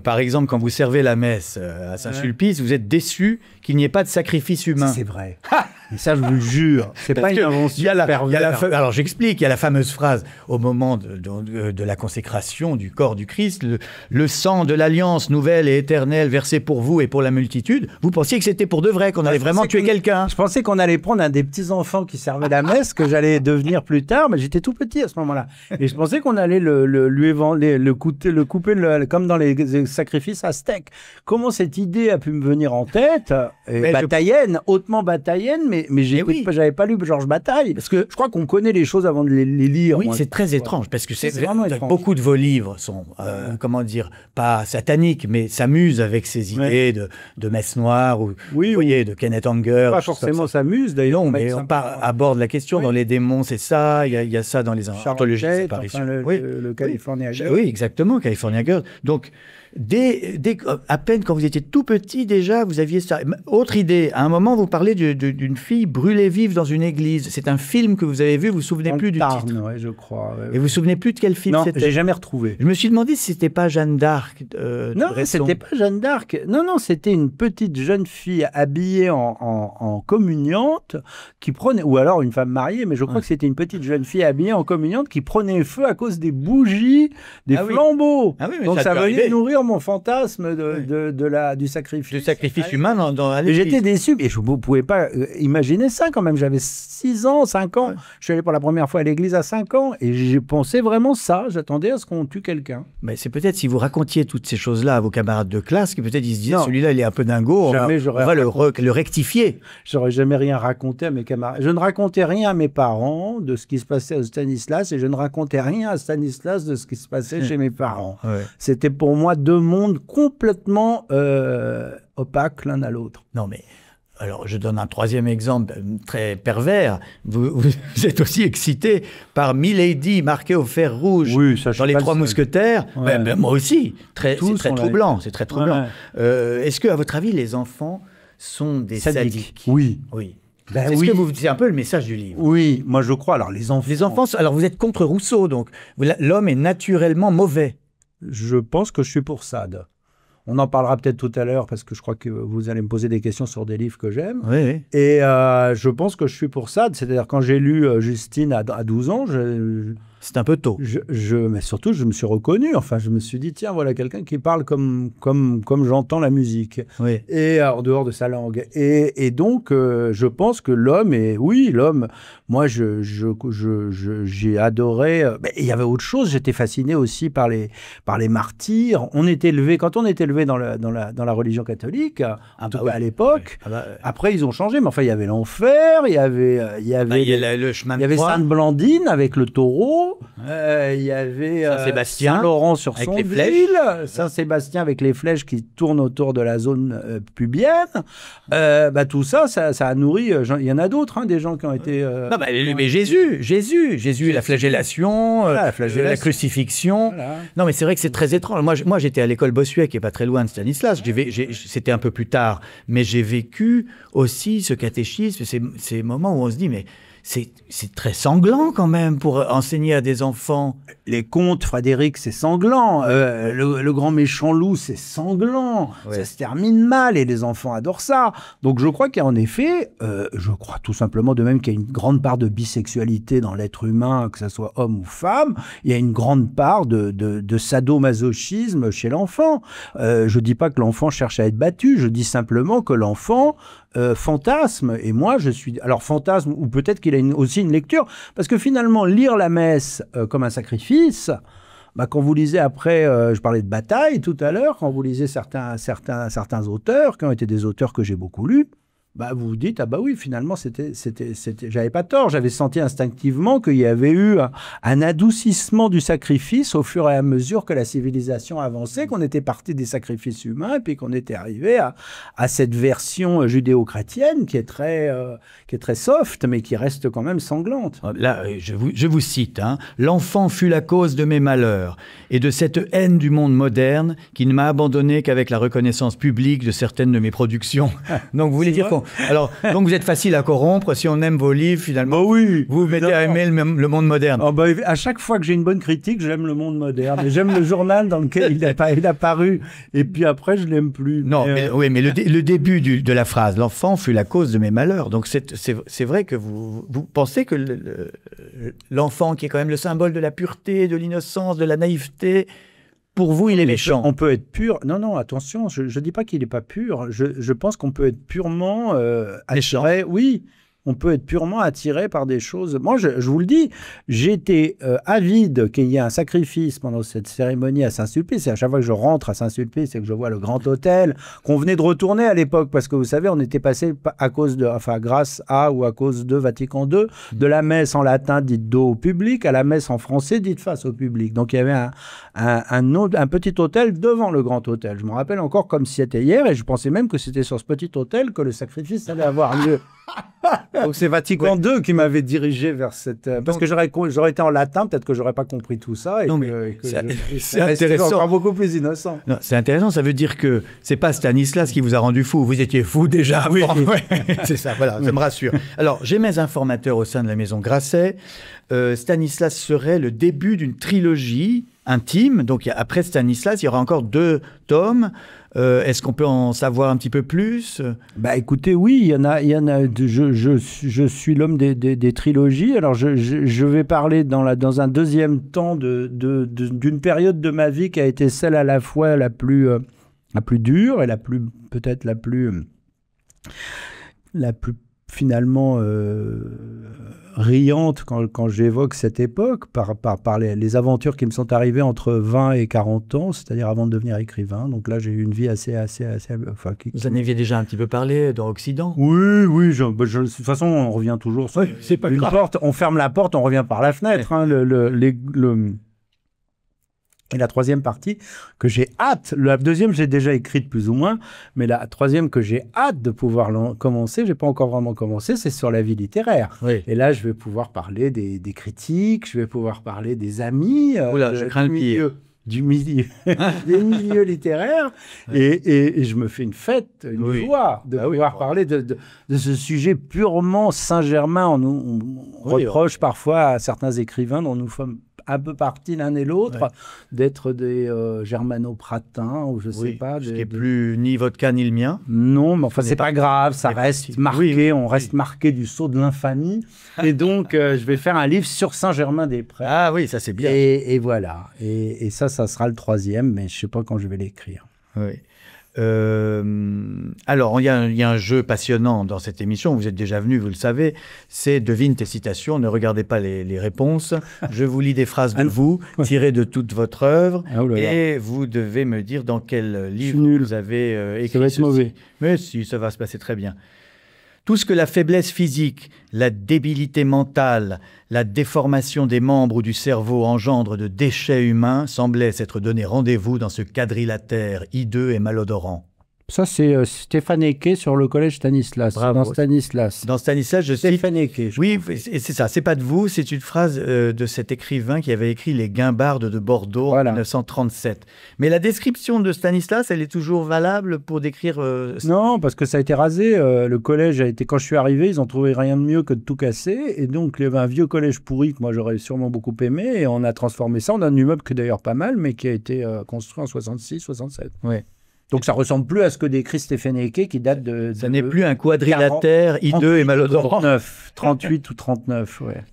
Par exemple, quand vous servez la messe à Saint-Sulpice, vous êtes déçu qu'il n'y ait pas de sacrifice humain.
C'est vrai. Et ça, je vous le jure. C'est pas une invention perverse.
Alors, j'explique. Il y a la fameuse phrase au moment de la consécration du corps du Christ, le sang de l'alliance nouvelle et éternelle versé pour vous et pour la multitude. Vous pensiez que c'était pour de vrai, qu'on allait vraiment tuer quelqu'un.
Je pensais qu'on allait prendre un des petits-enfants qui servait la messe, que j'allais devenir plus tard, mais j'étais tout petit à ce moment-là. Et je pensais qu'on allait le couper comme dans les sacrifices aztèques. Comment cette idée a pu me venir en tête? Bataillenne, hautement bataillenne, mais j'avais pas lu Georges Bataille, parce que je crois qu'on connaît les choses avant de les lire.
Oui, c'est très étrange, parce que c'est vraiment étrange. Beaucoup de vos livres sont, comment dire, pas sataniques, mais s'amusent avec ces idées de messe noire, ou vous voyez, de Kenneth Anger.
Pas forcément s'amusent, d'ailleurs.
Non, mais on aborde la question. Dans les démons, c'est ça, il y a ça dans les anthologies d'apparition.
Le California Girl.
Oui, exactement, California Girl. Donc, à peine quand vous étiez tout petit déjà, vous aviez ça. Autre idée, à un moment vous parlez d'une fille brûlée vive dans une église. C'est un film que vous avez vu, vous vous souvenez plus du titre.
Oui, je crois.
Et vous vous souvenez plus de quel film c'était?
Non, j'ai jamais retrouvé.
Je me suis demandé si c'était pas Jeanne d'Arc.
Non, c'était pas Jeanne d'Arc. Non, c'était une petite jeune fille habillée en communiante qui prenait, ou alors une femme mariée, mais je crois que c'était une petite jeune fille habillée en communiante qui prenait feu à cause des bougies, des flambeaux.
Ah oui, mais
donc ça venait nourrir mon fantasme du sacrifice.
Du sacrifice humain dans la
l'église. J'étais déçu, et je ne pouvais pas imaginer ça quand même. J'avais 6 ans, 5 ans. Ouais. Je suis allé pour la première fois à l'église à 5 ans, et j'ai pensé vraiment ça. J'attendais à ce qu'on tue quelqu'un.
Mais c'est peut-être si vous racontiez toutes ces choses-là à vos camarades de classe, que peut-être ils se disaient, celui-là, il est un peu dingo, on va le rectifier.
J'aurais jamais rien raconté à mes camarades. Je ne racontais rien à mes parents de ce qui se passait au Stanislas, et je ne racontais rien à Stanislas de ce qui se passait chez mes parents. Ouais. C'était pour moi 2 mondes complètement opaques l'un à l'autre.
Non, mais alors je donne un 3e exemple très pervers. Vous êtes aussi excité par Milady marquée au fer rouge dans Les 3 Mousquetaires. Ouais. Moi aussi. C'est très troublant. C'est très troublant. Ouais. Est-ce que, à votre avis, les enfants sont des sadiques?
Oui.
C'est un peu le message du livre.
Oui, moi je crois. Alors les enfants.
Alors vous êtes contre Rousseau, donc l'homme est naturellement mauvais.
Je pense que je suis pour Sade. On en parlera peut-être tout à l'heure parce que je crois que vous allez me poser des questions sur des livres que j'aime.
Oui.
Et je pense que je suis pour Sade. C'est-à-dire quand j'ai lu Justine à 12 ans,
c'est un peu tôt.
Mais surtout, je me suis reconnu. Enfin, je me suis dit, tiens, voilà quelqu'un qui parle comme j'entends la musique.
Oui.
Et en dehors de sa langue. Et donc, je pense que l'homme l'homme. Moi, j'ai adoré. Il y avait autre chose. J'étais fasciné aussi par les martyrs. Quand on était élevé dans la religion catholique, en tout cas à l'époque. Après, ils ont changé. Mais enfin, il y avait l'enfer. Il y avait
le chemin de croix.
Il y avait Sainte Blandine avec le taureau. Il y avait
Saint-Sébastien,
Saint-Laurent-sur-Sondeville, Saint-Sébastien avec les flèches qui tournent autour de la zone pubienne. Tout ça a nourri. Il y en a d'autres, des gens qui ont été.
Mais Jésus, la flagellation, la crucifixion. Voilà. Non, mais c'est vrai que c'est très étrange. Moi, j'étais à l'école Bossuet, qui est pas très loin de Stanislas. C'était un peu plus tard, mais j'ai vécu aussi ce catéchisme, ces moments où on se dit, mais c'est très sanglant quand même pour enseigner à des enfants.
Les contes, Frédéric, c'est sanglant. Le grand méchant loup, c'est sanglant. Ouais. Ça se termine mal et les enfants adorent ça. Donc je crois qu'en effet, je crois tout simplement de même qu'il y a une grande part de bisexualité dans l'être humain, que ce soit homme ou femme. Il y a une grande part de sadomasochisme chez l'enfant. Je ne dis pas que l'enfant cherche à être battu, je dis simplement que l'enfant fantasme. Et moi, je suis... Alors fantasme, ou peut-être qu'il a aussi une lecture, parce que finalement, lire la messe comme un sacrifice, quand vous lisez après, je parlais de Bataille tout à l'heure, quand vous lisez certains auteurs, qui ont été des auteurs que j'ai beaucoup lus, vous vous dites, oui, finalement, j'avais pas tort. J'avais senti instinctivement qu'il y avait eu un adoucissement du sacrifice au fur et à mesure que la civilisation avançait, qu'on était parti des sacrifices humains et puis qu'on était arrivé à cette version judéo-chrétienne qui est très soft, mais qui reste quand même sanglante.
Là, je vous cite, l'enfant fut la cause de mes malheurs et de cette haine du monde moderne qui ne m'a abandonné qu'avec la reconnaissance publique de certaines de mes productions. Donc, vous voulez dire Alors, donc vous êtes facile à corrompre. Si on aime vos livres, finalement,
oui,
vous mettez à aimer le monde moderne.
À chaque fois que j'ai une bonne critique, j'aime le monde moderne. Et j'aime le journal dans lequel il a paru. Et puis après, je l'aime plus.
Non, mais le début de la phrase, l'enfant fut la cause de mes malheurs. Donc c'est vrai que vous pensez que l'enfant, qui est quand même le symbole de la pureté, de l'innocence, de la naïveté, pour vous, il est méchant.
On peut être pur. Non, attention, je ne dis pas qu'il n'est pas pur. Je pense qu'on peut être purement attiré. Oui, on peut être purement attiré par des choses. Moi, je vous le dis, j'ai été avide qu'il y ait un sacrifice pendant cette cérémonie à Saint-Sulpice. Et à chaque fois que je rentre à Saint-Sulpice et que je vois le grand hôtel, qu'on venait de retourner à l'époque, parce que vous savez, on était passé grâce à ou à cause de Vatican II, de la messe en latin dite dos au public à la messe en français dite face au public. Donc il y avait un petit hôtel devant le grand hôtel. Je me rappelle encore comme si c'était hier, et je pensais même que c'était sur ce petit hôtel que le sacrifice allait avoir lieu. Donc c'est Vatican II qui m'avait dirigé vers cette... Parce que j'aurais été en latin, peut-être que j'aurais pas compris tout ça.
C'est intéressant.
Encore beaucoup plus innocent.
Non, c'est intéressant, ça veut dire que c'est pas Stanislas qui vous a rendu fou. Vous étiez fou déjà. Oui. C'est ça, voilà, ça me rassure. Alors, j'ai mes informateurs au sein de la maison Grasset. Stanislas serait le début d'une trilogie intime. Donc après Stanislas, il y aura encore 2 tomes. Est-ce qu'on peut en savoir un petit peu plus?
Écoutez, oui, il y en a. Je suis l'homme des trilogies. Alors, je vais parler dans un deuxième temps d'une période de ma vie qui a été celle à la fois la plus dure et peut-être la plus finalement riante quand j'évoque cette époque par les aventures qui me sont arrivées entre 20 et 40 ans, c'est-à-dire avant de devenir écrivain. Donc là, j'ai eu une vie assez
Vous en aviez déjà un petit peu parlé dans Occident?
Oui, de toute façon, on revient toujours sur
c'est pas grave.
Porte, on ferme la porte, on revient par la fenêtre. Hein, et la troisième partie que j'ai hâte, la deuxième j'ai déjà écrite plus ou moins, mais la troisième que j'ai hâte de pouvoir commencer, j'ai pas encore vraiment commencé, c'est sur la vie littéraire.
Oui.
Et là, je vais pouvoir parler des critiques, je vais pouvoir parler des amis,
je crains le pire.
Des milieux littéraires, et je me fais une fête, une joie de pouvoir parler de ce sujet purement Saint-Germain. On reproche parfois à certains écrivains dont nous sommes un peu partis l'un et l'autre, d'être des germano-pratins, ou je sais pas.
Ce qui n'est plus ni votre cas ni le mien.
Non, mais enfin, c'est pas grave, ça reste marqué, on reste marqué du sceau de l'infamie. Et donc, je vais faire un livre sur Saint-Germain-des-Prés.
Ah oui, ça c'est bien.
Et voilà. Et ça sera le troisième, mais je ne sais pas quand je vais l'écrire.
Oui. Alors, il y a un jeu passionnant dans cette émission. Vous êtes déjà venu, vous le savez. C'est devine tes citations. Ne regardez pas les réponses. Je vous lis des phrases de vous, tirées de toute votre œuvre. Et vous devez me dire dans quel livre vous avez écrit.
Ça va être mauvais.
Mais si, ça va se passer très bien. Tout ce que la faiblesse physique, la débilité mentale, la déformation des membres ou du cerveau engendre de déchets humains semblait s'être donné rendez-vous dans ce quadrilatère hideux et malodorant.
Ça, c'est Stéphane Eke sur le collège Stanislas.
Bravo.
Dans Stanislas.
Dans Stanislas, je cite...
Stéphane Eke.
Oui, c'est ça. C'est pas de vous, c'est une phrase de cet écrivain qui avait écrit Les Guimbardes de Bordeaux en 1937. Mais la description de Stanislas, elle est toujours valable pour décrire...
Non, parce que ça a été rasé. Le collège a été... Quand je suis arrivé, ils ont trouvé rien de mieux que de tout casser. Et donc, il y avait un vieux collège pourri que moi, j'aurais sûrement beaucoup aimé. Et on a transformé ça en un immeuble que d'ailleurs pas mal, mais qui a été construit en 66, 67.
Oui.
Donc ça ressemble plus à ce que décrit Stéphane Eke qui date de...
Ça n'est plus un quadrilatère hideux et malodorant.
38 ou 39, ouais.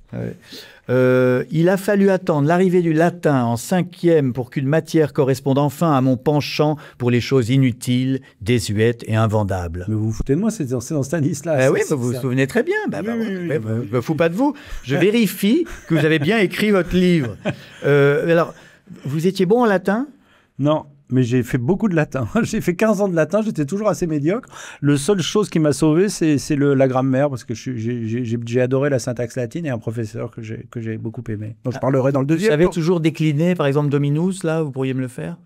Il a fallu attendre l'arrivée du latin en 5e pour qu'une matière corresponde enfin à mon penchant pour les choses inutiles, désuètes et invendables.
Mais vous vous foutez de moi, c'est dans Stanislas.
Oui, vous vous souvenez très bien. Je me fous pas de vous. Je vérifie que vous avez bien écrit votre livre. Alors, vous étiez bon en latin?
Non. Mais j'ai fait beaucoup de latin. J'ai fait 15 ans de latin, j'étais toujours assez médiocre. La seule chose qui m'a sauvé, c'est la grammaire, parce que j'ai adoré la syntaxe latine et un professeur que j'ai beaucoup aimé. Donc je parlerai dans le deuxième.
Vous savez toujours décliner, par exemple, Dominus, là, vous pourriez me le faire?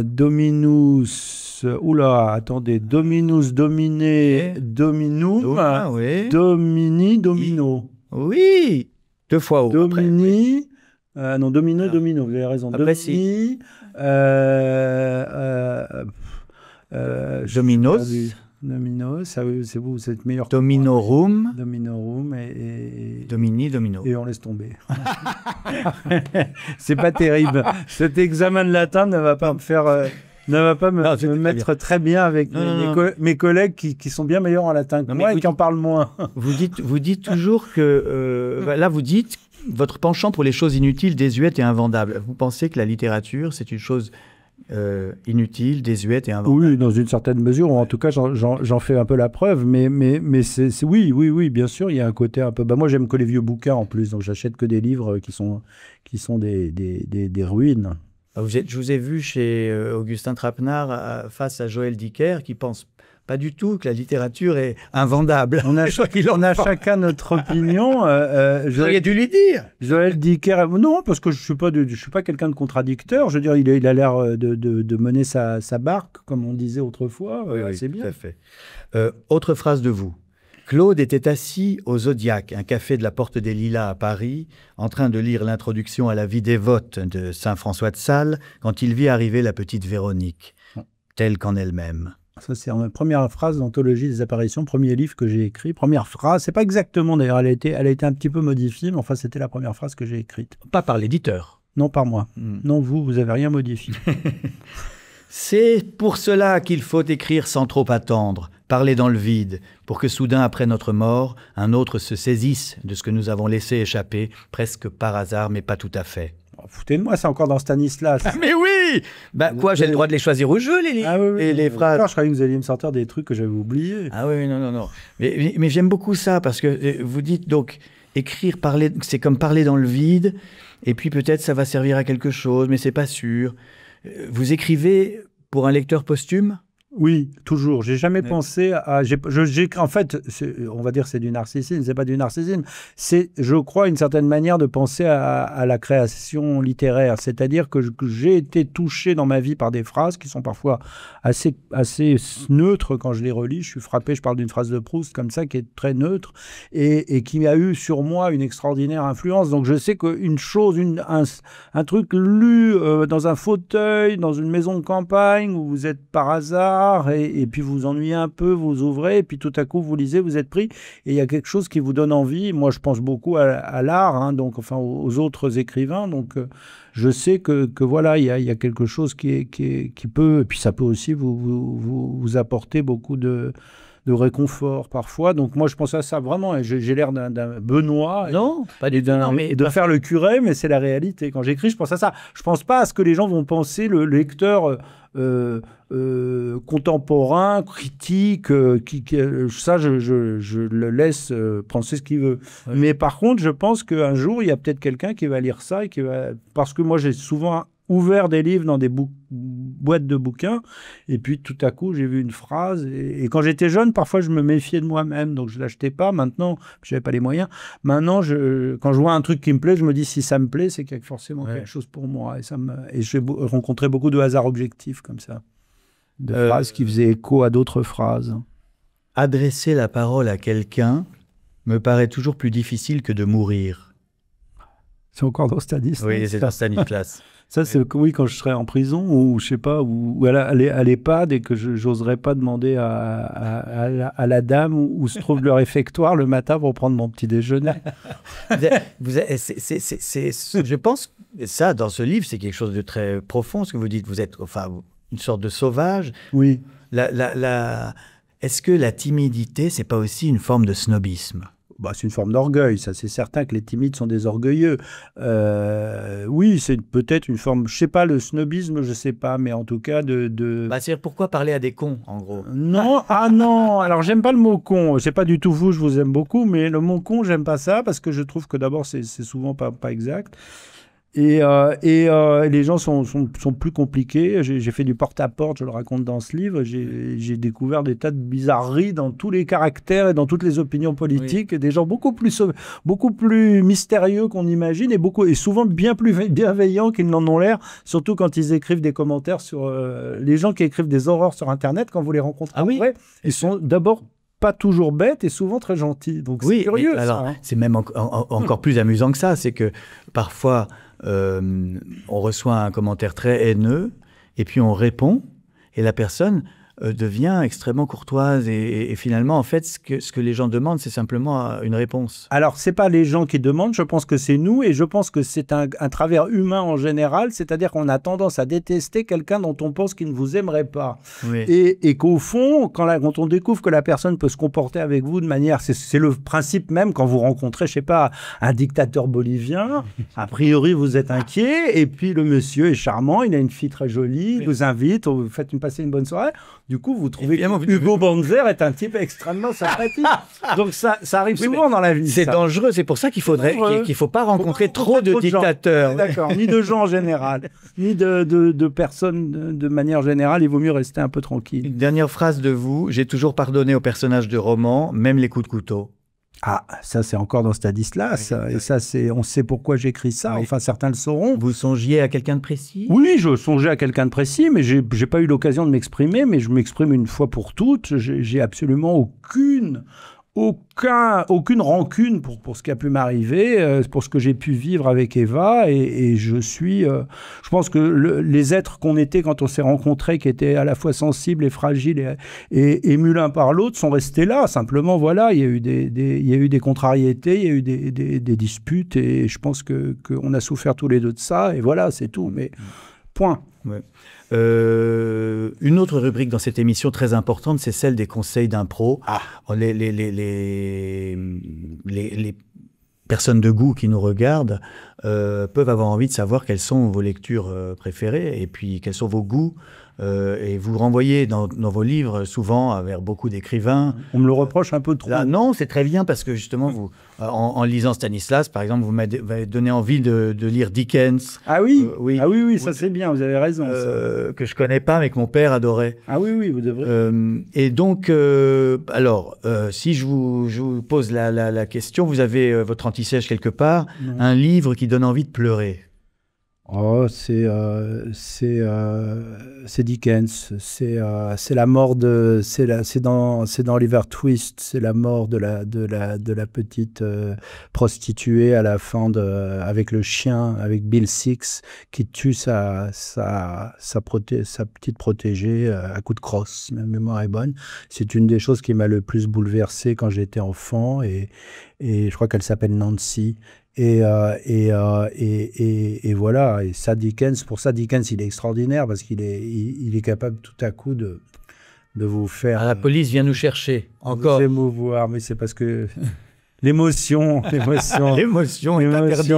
Dominus, attendez, Dominus, dominé, dominum, domini, domino.
Oui, 2 fois haut.
Domini, non, domino, domino, vous avez raison.
Après,
domini,
Dominos.
Domino, ça, c'est vous êtes meilleur.
Domino Room.
Domino Room et
Domino.
Et on laisse tomber. C'est pas terrible. Cet examen de latin ne va pas me faire... ne va pas me mettre très bien avec mes collègues qui sont bien meilleurs en latin que moi et qui en parlent moins.
Vous dites toujours que... là, vous dites votre penchant pour les choses inutiles, désuètes et invendables. Vous pensez que la littérature, c'est une chose... inutile, désuète et invendable.
Oui, dans une certaine mesure, ou en tout cas, j'en fais un peu la preuve, mais oui, bien sûr, il y a un côté un peu... moi, j'aime que les vieux bouquins, en plus, donc j'achète que des livres qui sont des ruines.
Je vous ai vu chez Augustin Trapenard face à Joël Dicker, qui pense pas du tout que la littérature est invendable.
On a chacun notre opinion.
Vous auriez dû lui dire.
Joël Dicker, non, parce que je suis pas quelqu'un de contradicteur. Je veux dire, il a l'air de mener sa barque, comme on disait autrefois.
Oui,
c'est bien.
Tout à fait. Autre phrase de vous. Claude était assis au Zodiac, un café de la Porte des Lilas à Paris, en train de lire l'introduction à la vie dévote de saint François de Sales, quand il vit arriver la petite Véronique, telle qu'en elle-même.
Ça, c'est ma première phrase d'Anthologie des apparitions, premier livre que j'ai écrit. Première phrase, c'est pas exactement d'ailleurs, elle a été un petit peu modifiée, mais enfin, c'était la première phrase que j'ai écrite.
Pas par l'éditeur.
Non, par moi. Non, vous avez rien modifié.
C'est pour cela qu'il faut écrire sans trop attendre, parler dans le vide, pour que soudain, après notre mort, un autre se saisisse de ce que nous avons laissé échapper, presque par hasard, mais pas tout à fait.
Foutez de moi, c'est encore dans Stanislas.
Ah, mais oui. Quoi, j'ai le droit de les choisir au jeu, les phrases.
Non, je croyais que vous alliez me sortir des trucs que j'avais oubliés.
Ah oui, non. Mais j'aime beaucoup ça, parce que vous dites donc, écrire, parler, c'est comme parler dans le vide, et puis peut-être ça va servir à quelque chose, mais c'est pas sûr. Vous écrivez pour un lecteur posthume ?
Oui, toujours. J'ai jamais pensé à... en fait, on va dire que c'est du narcissisme, c'est pas du narcissisme. C'est, je crois, une certaine manière de penser à la création littéraire. C'est-à-dire que j'ai été touché dans ma vie par des phrases qui sont parfois assez neutres quand je les relis. Je suis frappé, je parle d'une phrase de Proust comme ça, qui est très neutre et qui a eu sur moi une extraordinaire influence. Donc je sais qu'une chose, un truc lu dans un fauteuil, dans une maison de campagne, où vous êtes par hasard, et puis vous ennuyez un peu, vous ouvrez, et puis tout à coup vous lisez, vous êtes pris, et il y a quelque chose qui vous donne envie. Moi, je pense beaucoup à l'art, donc enfin aux autres écrivains, donc je sais que voilà, il y a quelque chose qui peut, et puis ça peut aussi vous apporter beaucoup de réconfort parfois. Donc moi je pense à ça vraiment, et j'ai l'air d'un Benoît,
non, pas du tout,
et de faire le curé, mais c'est la réalité. Quand j'écris, je pense à ça. Je pense pas à ce que les gens vont penser, le lecteur contemporain, critique, ça je le laisse penser ce qu'il veut. Ouais. Mais par contre, je pense qu'un jour il y a peut-être quelqu'un qui va lire ça et parce que moi j'ai souvent ouvert des livres dans des boîtes de bouquins, et puis tout à coup j'ai vu une phrase, et quand j'étais jeune, parfois je me méfiais de moi-même, donc je l'achetais pas. Maintenant, je n'avais pas les moyens. Maintenant, quand je vois un truc qui me plaît, je me dis si ça me plaît, c'est qu'il y a forcément quelque chose pour moi, et j'ai rencontré beaucoup de hasards objectifs comme ça, de phrases qui faisaient écho à d'autres phrases.
Adresser la parole à quelqu'un me paraît toujours plus difficile que de mourir.
C'est encore dans Stanislas.
Oui, c'est dans Stanislas.
Ça, c'est oui, quand je serai en prison, ou je sais pas, ou à l'EHPAD, et que j'oserais pas demander à la dame où se trouve le réfectoire le matin pour prendre mon petit déjeuner.
Je pense que ça, dans ce livre, c'est quelque chose de très profond, ce que vous dites. Vous êtes une sorte de sauvage.
Oui.
Est-ce que la timidité, c'est pas aussi une forme de snobisme ?
C'est une forme d'orgueil, ça c'est certain que les timides sont des orgueilleux. Oui, c'est peut-être une forme, je sais pas, le snobisme, je sais pas, mais en tout cas
c'est pourquoi parler à des cons, en gros.
Non, non, alors j'aime pas le mot con, c'est pas du tout vous, je vous aime beaucoup, mais le mot con, j'aime pas ça, parce que je trouve que d'abord c'est souvent pas exact. Et les gens sont plus compliqués. J'ai fait du porte-à-porte, je le raconte dans ce livre. J'ai découvert des tas de bizarreries dans tous les caractères et dans toutes les opinions politiques. Oui. Des gens beaucoup plus mystérieux qu'on imagine, et souvent bien plus bienveillants qu'ils n'en ont l'air, surtout quand ils écrivent des commentaires sur... les gens qui écrivent des horreurs sur Internet, quand vous les rencontrez en vrai, ils sont d'abord pas toujours bêtes et souvent très gentils. Donc c'est curieux,
alors, ça. C'est même encore plus amusant que ça. C'est que parfois... on reçoit un commentaire très haineux, et puis on répond, et la personne devient extrêmement courtoise. Et finalement, en fait, ce que les gens demandent, c'est simplement une réponse.
Alors, ce n'est pas les gens qui demandent, je pense que c'est nous, et je pense que c'est un travers humain en général, c'est-à-dire qu'on a tendance à détester quelqu'un dont on pense qu'il ne vous aimerait pas.
Oui.
Et qu'au fond, quand on découvre que la personne peut se comporter avec vous de manière... C'est le principe même quand vous rencontrez, je ne sais pas, un dictateur bolivien, a priori vous êtes inquiet, et puis le monsieur est charmant, il a une fille très jolie, il vous invite, vous faites passer une bonne soirée, du coup vous trouvez que Hugo Banzer est un type extrêmement sympathique. Donc ça arrive souvent dans la vie.
C'est dangereux, c'est pour ça qu'il faut pas rencontrer trop de dictateurs.
D'accord, ni de gens en général, ni de personnes de manière générale, il vaut mieux rester un peu tranquille.
Une dernière phrase de vous, j'ai toujours pardonné aux personnages de romans, même les coups de couteau.
Ah, ça c'est encore dans Stanislas, et ça on sait pourquoi j'écris ça, enfin certains le sauront.
Vous songiez à quelqu'un de précis?
Oui, je songeais à quelqu'un de précis, mais j'ai pas eu l'occasion de m'exprimer, mais je m'exprime une fois pour toutes, j'ai absolument aucune rancune pour ce qui a pu m'arriver, pour ce que j'ai pu vivre avec Eva, et je pense que les êtres qu'on était quand on s'est rencontrés, qui étaient à la fois sensibles et fragiles et émus l'un par l'autre, sont restés là. Simplement, voilà, il y a eu des contrariétés, il y a eu des disputes, et je pense qu'on a souffert tous les deux de ça, et voilà, c'est tout. Mais point.
Ouais. Une autre rubrique dans cette émission très importante, c'est celle des conseils d'impro. Les personnes de goût qui nous regardent peuvent avoir envie de savoir quelles sont vos lectures préférées et puis quels sont vos goûts. Et vous renvoyez dans vos livres souvent vers beaucoup d'écrivains.
On me le reproche un peu trop.
Là, non, c'est très bien parce que justement, vous, en lisant Stanislas, par exemple, vous m'avez donné envie de lire Dickens.
Ah oui, oui, ça c'est bien, vous avez raison.
Que je connais pas, mais que mon père adorait.
Ah oui, vous devrez.
Et donc, si je vous pose la question, vous avez votre anti-sèche quelque part, un livre qui donne envie de pleurer.
Oh, c'est Dickens. C'est la mort de. C'est dans Oliver Twist. C'est la mort de la petite prostituée à la fin avec le chien, avec Bill Six, qui tue sa petite protégée à coups de crosse. Si ma mémoire est bonne. C'est une des choses qui m'a le plus bouleversé quand j'étais enfant, et je crois qu'elle s'appelle Nancy. Et voilà, et ça, Dickens, pour ça, Dickens, il est extraordinaire parce qu'il est capable tout à coup de vous faire...
La police vient nous chercher, encore.
Vous émouvoir, mais c'est parce que... L'émotion est interdite.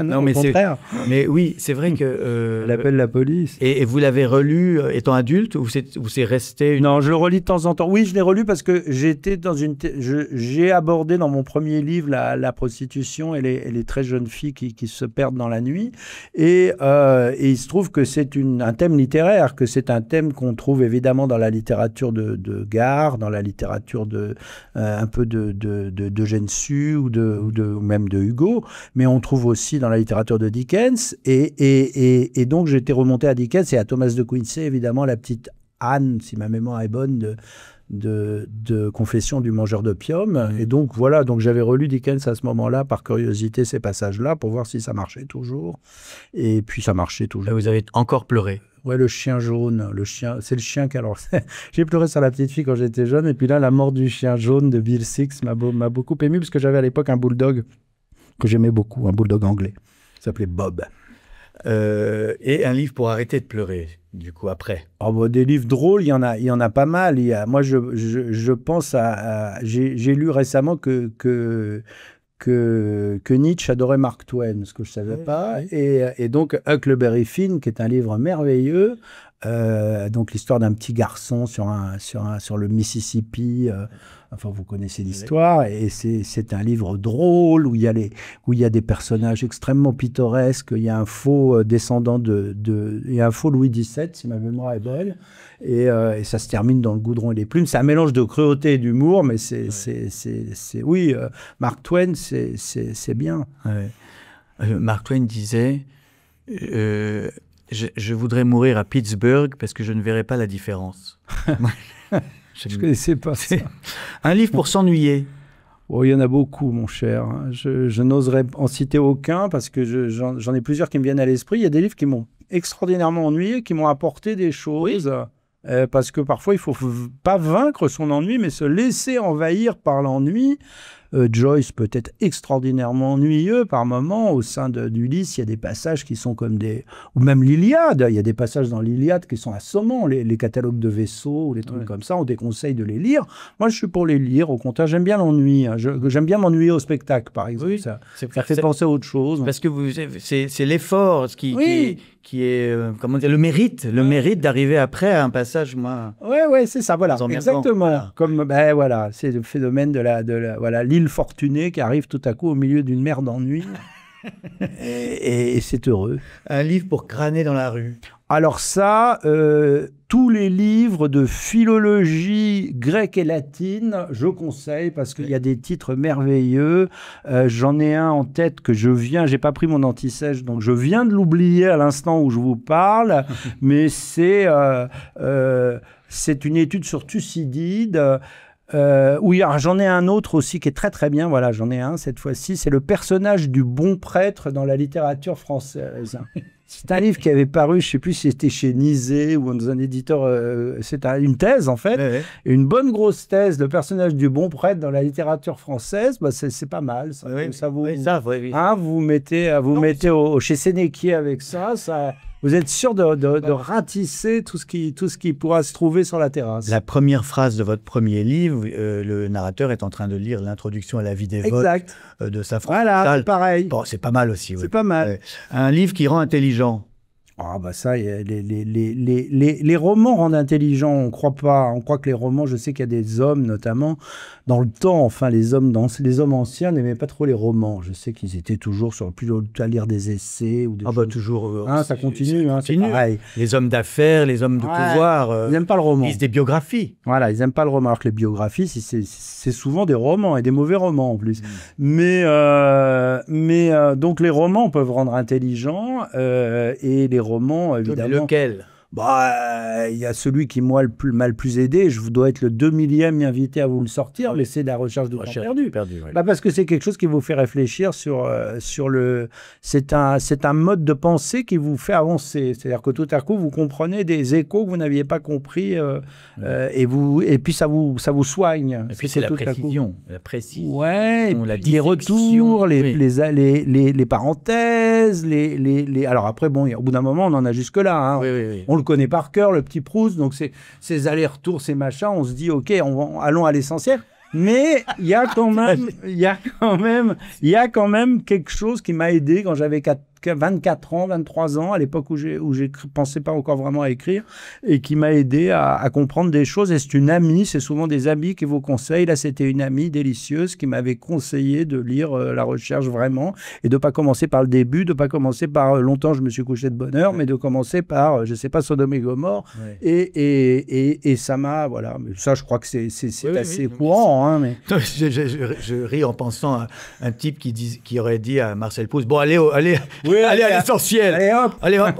Non, mais au contraire.
Mais oui, c'est vrai que...
Elle appelle la police.
Et vous l'avez relu étant adulte ou c'est resté...
Non, je le relis de temps en temps. Oui, je l'ai relu parce que j'étais dans j'ai abordé dans mon premier livre la prostitution et les très jeunes filles qui se perdent dans la nuit. Et il se trouve que c'est un thème littéraire, que c'est un thème qu'on trouve évidemment dans la littérature de Gare, dans la littérature un peu de Gensu ou même de Hugo, mais on trouve aussi dans la littérature de Dickens, et donc j'étais remonté à Dickens et à Thomas de Quincey, évidemment, la petite Anne, si ma mémoire est bonne, de Confession du mangeur d'opium. Et donc voilà, donc j'avais relu Dickens à ce moment-là, par curiosité, ces passages-là, pour voir si ça marchait toujours, et puis ça marchait toujours.
Là, vous avez encore pleuré?
Ouais, le chien jaune, c'est le chien qui... Alors, j'ai pleuré sur la petite fille quand j'étais jeune, et puis là, la mort du chien jaune de Bill Six m'a beaucoup ému, parce que j'avais à l'époque un bulldog que j'aimais beaucoup, un bulldog anglais. Il s'appelait Bob.
Et un livre pour arrêter de pleurer, du coup, après?
Des livres drôles, il y en a pas mal. Moi, je pense j'ai lu récemment que Nietzsche adorait Mark Twain, ce que je ne savais pas. Et donc, Huckleberry Finn, qui est un livre merveilleux, donc l'histoire d'un petit garçon sur le Mississippi. Enfin, vous connaissez l'histoire, et c'est un livre drôle où il y a des personnages extrêmement pittoresques. Il y a un faux descendant il y a un faux Louis XVII, si ma mémoire est bonne, et ça se termine dans le goudron et les plumes. C'est un mélange de cruauté et d'humour, mais oui, Mark Twain, c'est bien.
Ouais. Mark Twain disait je voudrais mourir à Pittsburgh parce que je ne verrai pas la différence.
Je ne connaissais pas ça.
Un livre pour s'ennuyer.
Oh, il y en a beaucoup, mon cher. Je n'oserais en citer aucun parce que j'en ai plusieurs qui me viennent à l'esprit. Il y a des livres qui m'ont extraordinairement ennuyé, qui m'ont apporté des choses. Parce que parfois, il ne faut pas vaincre son ennui, mais se laisser envahir par l'ennui. Joyce peut être extraordinairement ennuyeux par moments. Au sein d'Ulysse, il y a des passages qui sont comme des... Ou même l'Iliade, il y a des passages dans l'Iliade qui sont assommants. Les catalogues de vaisseaux ou les trucs comme ça, on déconseille de les lire. Moi, je suis pour les lire. Au contraire, j'aime bien l'ennui. Hein. J'aime bien m'ennuyer au spectacle, par exemple. Oui, ça fait penser à autre chose.
Parce que c'est l'effort qui est comment dire, le mérite d'arriver après à un passage moins...
Ouais, c'est ça, voilà, exactement. Voilà. Comme, voilà, c'est le phénomène de voilà, l'île fortunée qui arrive tout à coup au milieu d'une mer d'ennui. et c'est heureux.
Un livre pour crâner dans la rue.
Alors ça, tous les livres de philologie grecque et latine, je conseille parce qu'il y a des titres merveilleux. J'en ai un en tête que j'ai pas pris mon anti-sèche, donc je viens de l'oublier à l'instant où je vous parle, mais c'est une étude sur Thucydide. Oui, j'en ai un autre aussi qui est très très bien. Voilà, j'en ai un cette fois-ci. C'est le personnage du bon prêtre dans la littérature française. C'est un livre qui avait paru, je ne sais plus si c'était chez Nizet ou dans un éditeur. C'est une thèse en fait, une bonne grosse thèse. Le personnage du bon prêtre dans la littérature française, c'est pas mal. Ça, vous mettez chez Sénéquier avec ça. Vous êtes sûr de ratisser tout ce qui pourra se trouver sur la terrasse.
La première phrase de votre premier livre, le narrateur est en train de lire l'introduction à la vie dévote de Safran.
Voilà, c'est pareil.
Bon, c'est pas mal aussi.
C'est pas mal.
Un livre qui rend intelligent.
Ah bah ça, les romans rendent intelligents. On croit pas. On croit que les romans, je sais qu'il y a des hommes notamment dans le temps. Enfin, les hommes anciens n'aimaient pas trop les romans. Je sais qu'ils étaient toujours plutôt à lire des essais ou des choses.
Toujours.
Ça continue. C'est pareil.
Les hommes d'affaires, les hommes de pouvoir.
Ils n'aiment pas le roman.
Ils lisent des biographies.
Voilà, ils n'aiment pas le roman. Alors que les biographies, c'est souvent des romans et des mauvais romans en plus. Mais donc les romans peuvent rendre intelligents et les romans, évidemment.
Mais lequel ?
Il y a celui qui m'a le plus aidé. Je dois être le 2000e invité à vous le sortir. L'essai de la recherche du temps perdu. Parce que c'est quelque chose qui vous fait réfléchir sur le. C'est un mode de pensée qui vous fait avancer. C'est-à-dire que tout à coup vous comprenez des échos que vous n'aviez pas compris et puis ça vous soigne.
Et puis c'est la précision. La précision.
Ouais. Les retours, les parenthèses, Alors après au bout d'un moment on en a jusque là. Hein.
Oui.
On le connaît par cœur, le petit Proust, donc ces allers-retours, ces machins, on se dit, OK, allons à l'essentiel. Mais il y a quand même quelque chose qui m'a aidé quand j'avais 24 ans, 23 ans, à l'époque où je pensais pas encore vraiment à écrire, et qui m'a aidé à comprendre des choses. Et c'est souvent des amis qui vous conseillent. Là, c'était une amie délicieuse qui m'avait conseillé de lire La Recherche vraiment, et de pas commencer par le début, de pas commencer par Longtemps je me suis couché de bonne heure, mais de commencer par, je sais pas, Sodome et Gomorrhe. Et ça m'a, voilà. Mais ça, je crois que c'est assez courant. Hein, mais...
je ris en pensant à un type qui aurait dit à Marcel Proust, bon, allez à l'essentiel. Allez hop.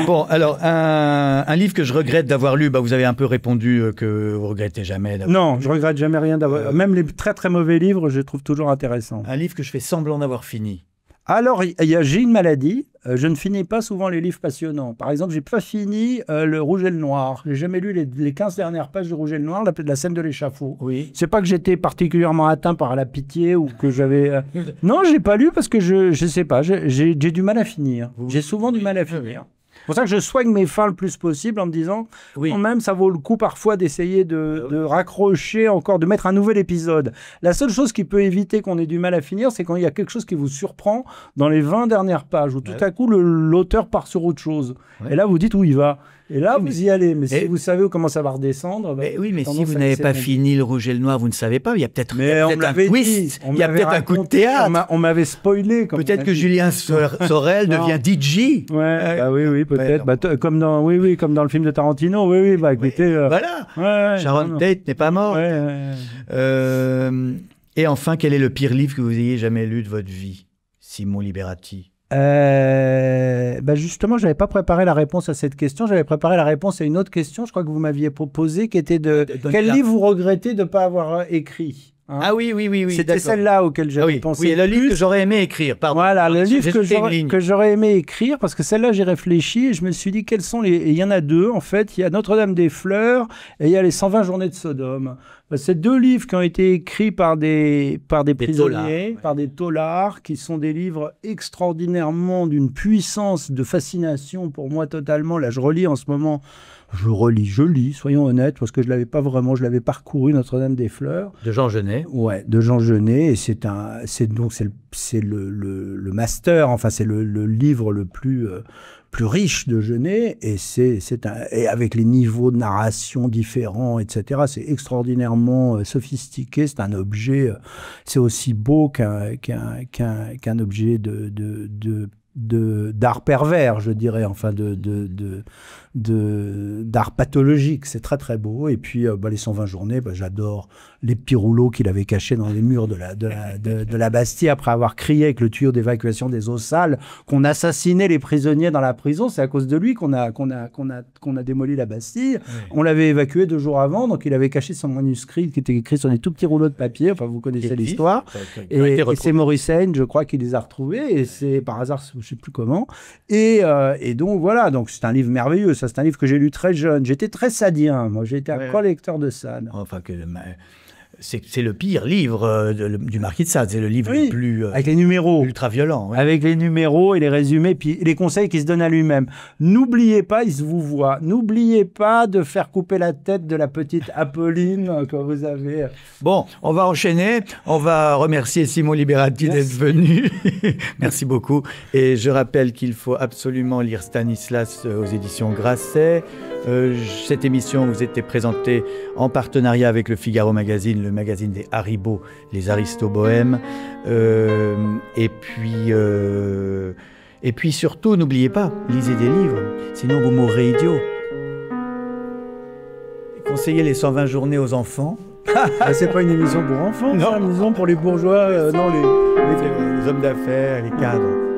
Bon, alors, un livre que je regrette d'avoir lu, vous avez un peu répondu que vous regrettez jamais d'avoir lu.
Non, je regrette jamais rien d'avoir... Même les très très mauvais livres, je les trouve toujours intéressants.
Un livre que je fais semblant d'avoir fini.
Alors, j'ai une maladie. Je ne finis pas souvent les livres passionnants. Par exemple, j'ai pas fini Le Rouge et le Noir. J'ai jamais lu les 15 dernières pages du Rouge et le Noir, la scène de l'échafaud.
Oui.
C'est pas que j'étais particulièrement atteint par la pitié ou que j'avais... Non, je l'ai pas lu parce que je sais pas. J'ai du mal à finir. J'ai souvent du mal à finir. C'est pour ça que je soigne mes fins le plus possible en me disant, quand même, ça vaut le coup parfois d'essayer de raccrocher encore, de mettre un nouvel épisode. La seule chose qui peut éviter qu'on ait du mal à finir, c'est quand il y a quelque chose qui vous surprend dans les 20 dernières pages, où tout à coup, l'auteur part sur autre chose. Et là, vous dites où il va. Et là, vous y allez. Mais si vous savez comment ça va redescendre...
mais si vous n'avez pas fini Le Rouge et le Noir, vous ne savez pas. Il y a peut-être un twist. Il y a peut-être un coup de théâtre.
On m'avait spoilé.
Peut-être que Julien Sorel devient DJ.
Oui, peut-être. Comme dans le film de Tarantino. Écoutez...
voilà. Sharon Tate n'est pas morte. Et enfin, quel est le pire livre que vous ayez jamais lu de votre vie? Simon Liberati.
Justement, je n'avais pas préparé la réponse à cette question. J'avais préparé la réponse à une autre question, je crois que vous m'aviez proposé, qui était quel livre vous regrettez de ne pas avoir écrit? Hein.
Ah oui.
C'était celle-là auquel j'avais pensé.
Oui, le livre que j'aurais aimé écrire. Pardon.
Voilà, le livre que j'aurais aimé écrire, parce que celle-là, j'ai réfléchi et je me suis dit quels sont les... Et il y en a deux, en fait. Il y a Notre-Dame des Fleurs et il y a les 120 journées de Sodome. C'est deux livres qui ont été écrits par des prisonniers, par des taulards, qui sont des livres extraordinairement d'une puissance, de fascination pour moi totalement. Là, je relis en ce moment... Je lis, soyons honnêtes, parce que je l'avais parcouru, Notre-Dame des Fleurs.
De Jean Genet.
Ouais, de Jean Genet, et c'est le master, enfin c'est le livre le plus riche de Genet, et et avec les niveaux de narration différents, etc. C'est extraordinairement sophistiqué. C'est un objet, c'est aussi beau qu'un objet d'art pervers, je dirais, enfin d'art pathologique. C'est très très beau. Et puis les 120 journées, j'adore les petits rouleaux qu'il avait cachés dans les murs de la Bastille après avoir crié avec le tuyau d'évacuation des eaux sales qu'on assassinait les prisonniers dans la prison. C'est à cause de lui qu'on a démoli la Bastille. Oui. On l'avait évacué 2 jours avant, donc il avait caché son manuscrit qui était écrit sur des tout petits rouleaux de papier. Enfin, vous connaissez l'histoire. Et c'est Maurice Hayne, je crois, qui les a retrouvés. Et c'est par hasard, je ne sais plus comment. Et donc voilà, donc c'est un livre merveilleux. Ça, c'est un livre que j'ai lu très jeune. J'étais très sadien, moi. J'étais un collecteur de Sade.
Enfin, c'est le pire livre du Marquis de Sade. C'est le livre le plus...
avec les numéros.
Ultra-violent.
Avec les numéros et les résumés, puis les conseils qu'il se donne à lui-même. N'oubliez pas, il se vous voit, n'oubliez pas de faire couper la tête de la petite Apolline que vous avez...
Bon, on va enchaîner. On va remercier Simon Liberati d'être venu. Merci beaucoup. Et je rappelle qu'il faut absolument lire Stanislas aux éditions Grasset. Cette émission vous était présentée en partenariat avec le Figaro Magazine, le magazine des Haribo, les Aristobohèmes. Et puis surtout, n'oubliez pas, lisez des livres, sinon vous mourrez idiot. Conseillez les 120 journées aux enfants.
C'est pas une émission pour enfants, c'est une émission pour les bourgeois,
les hommes d'affaires, les cadres.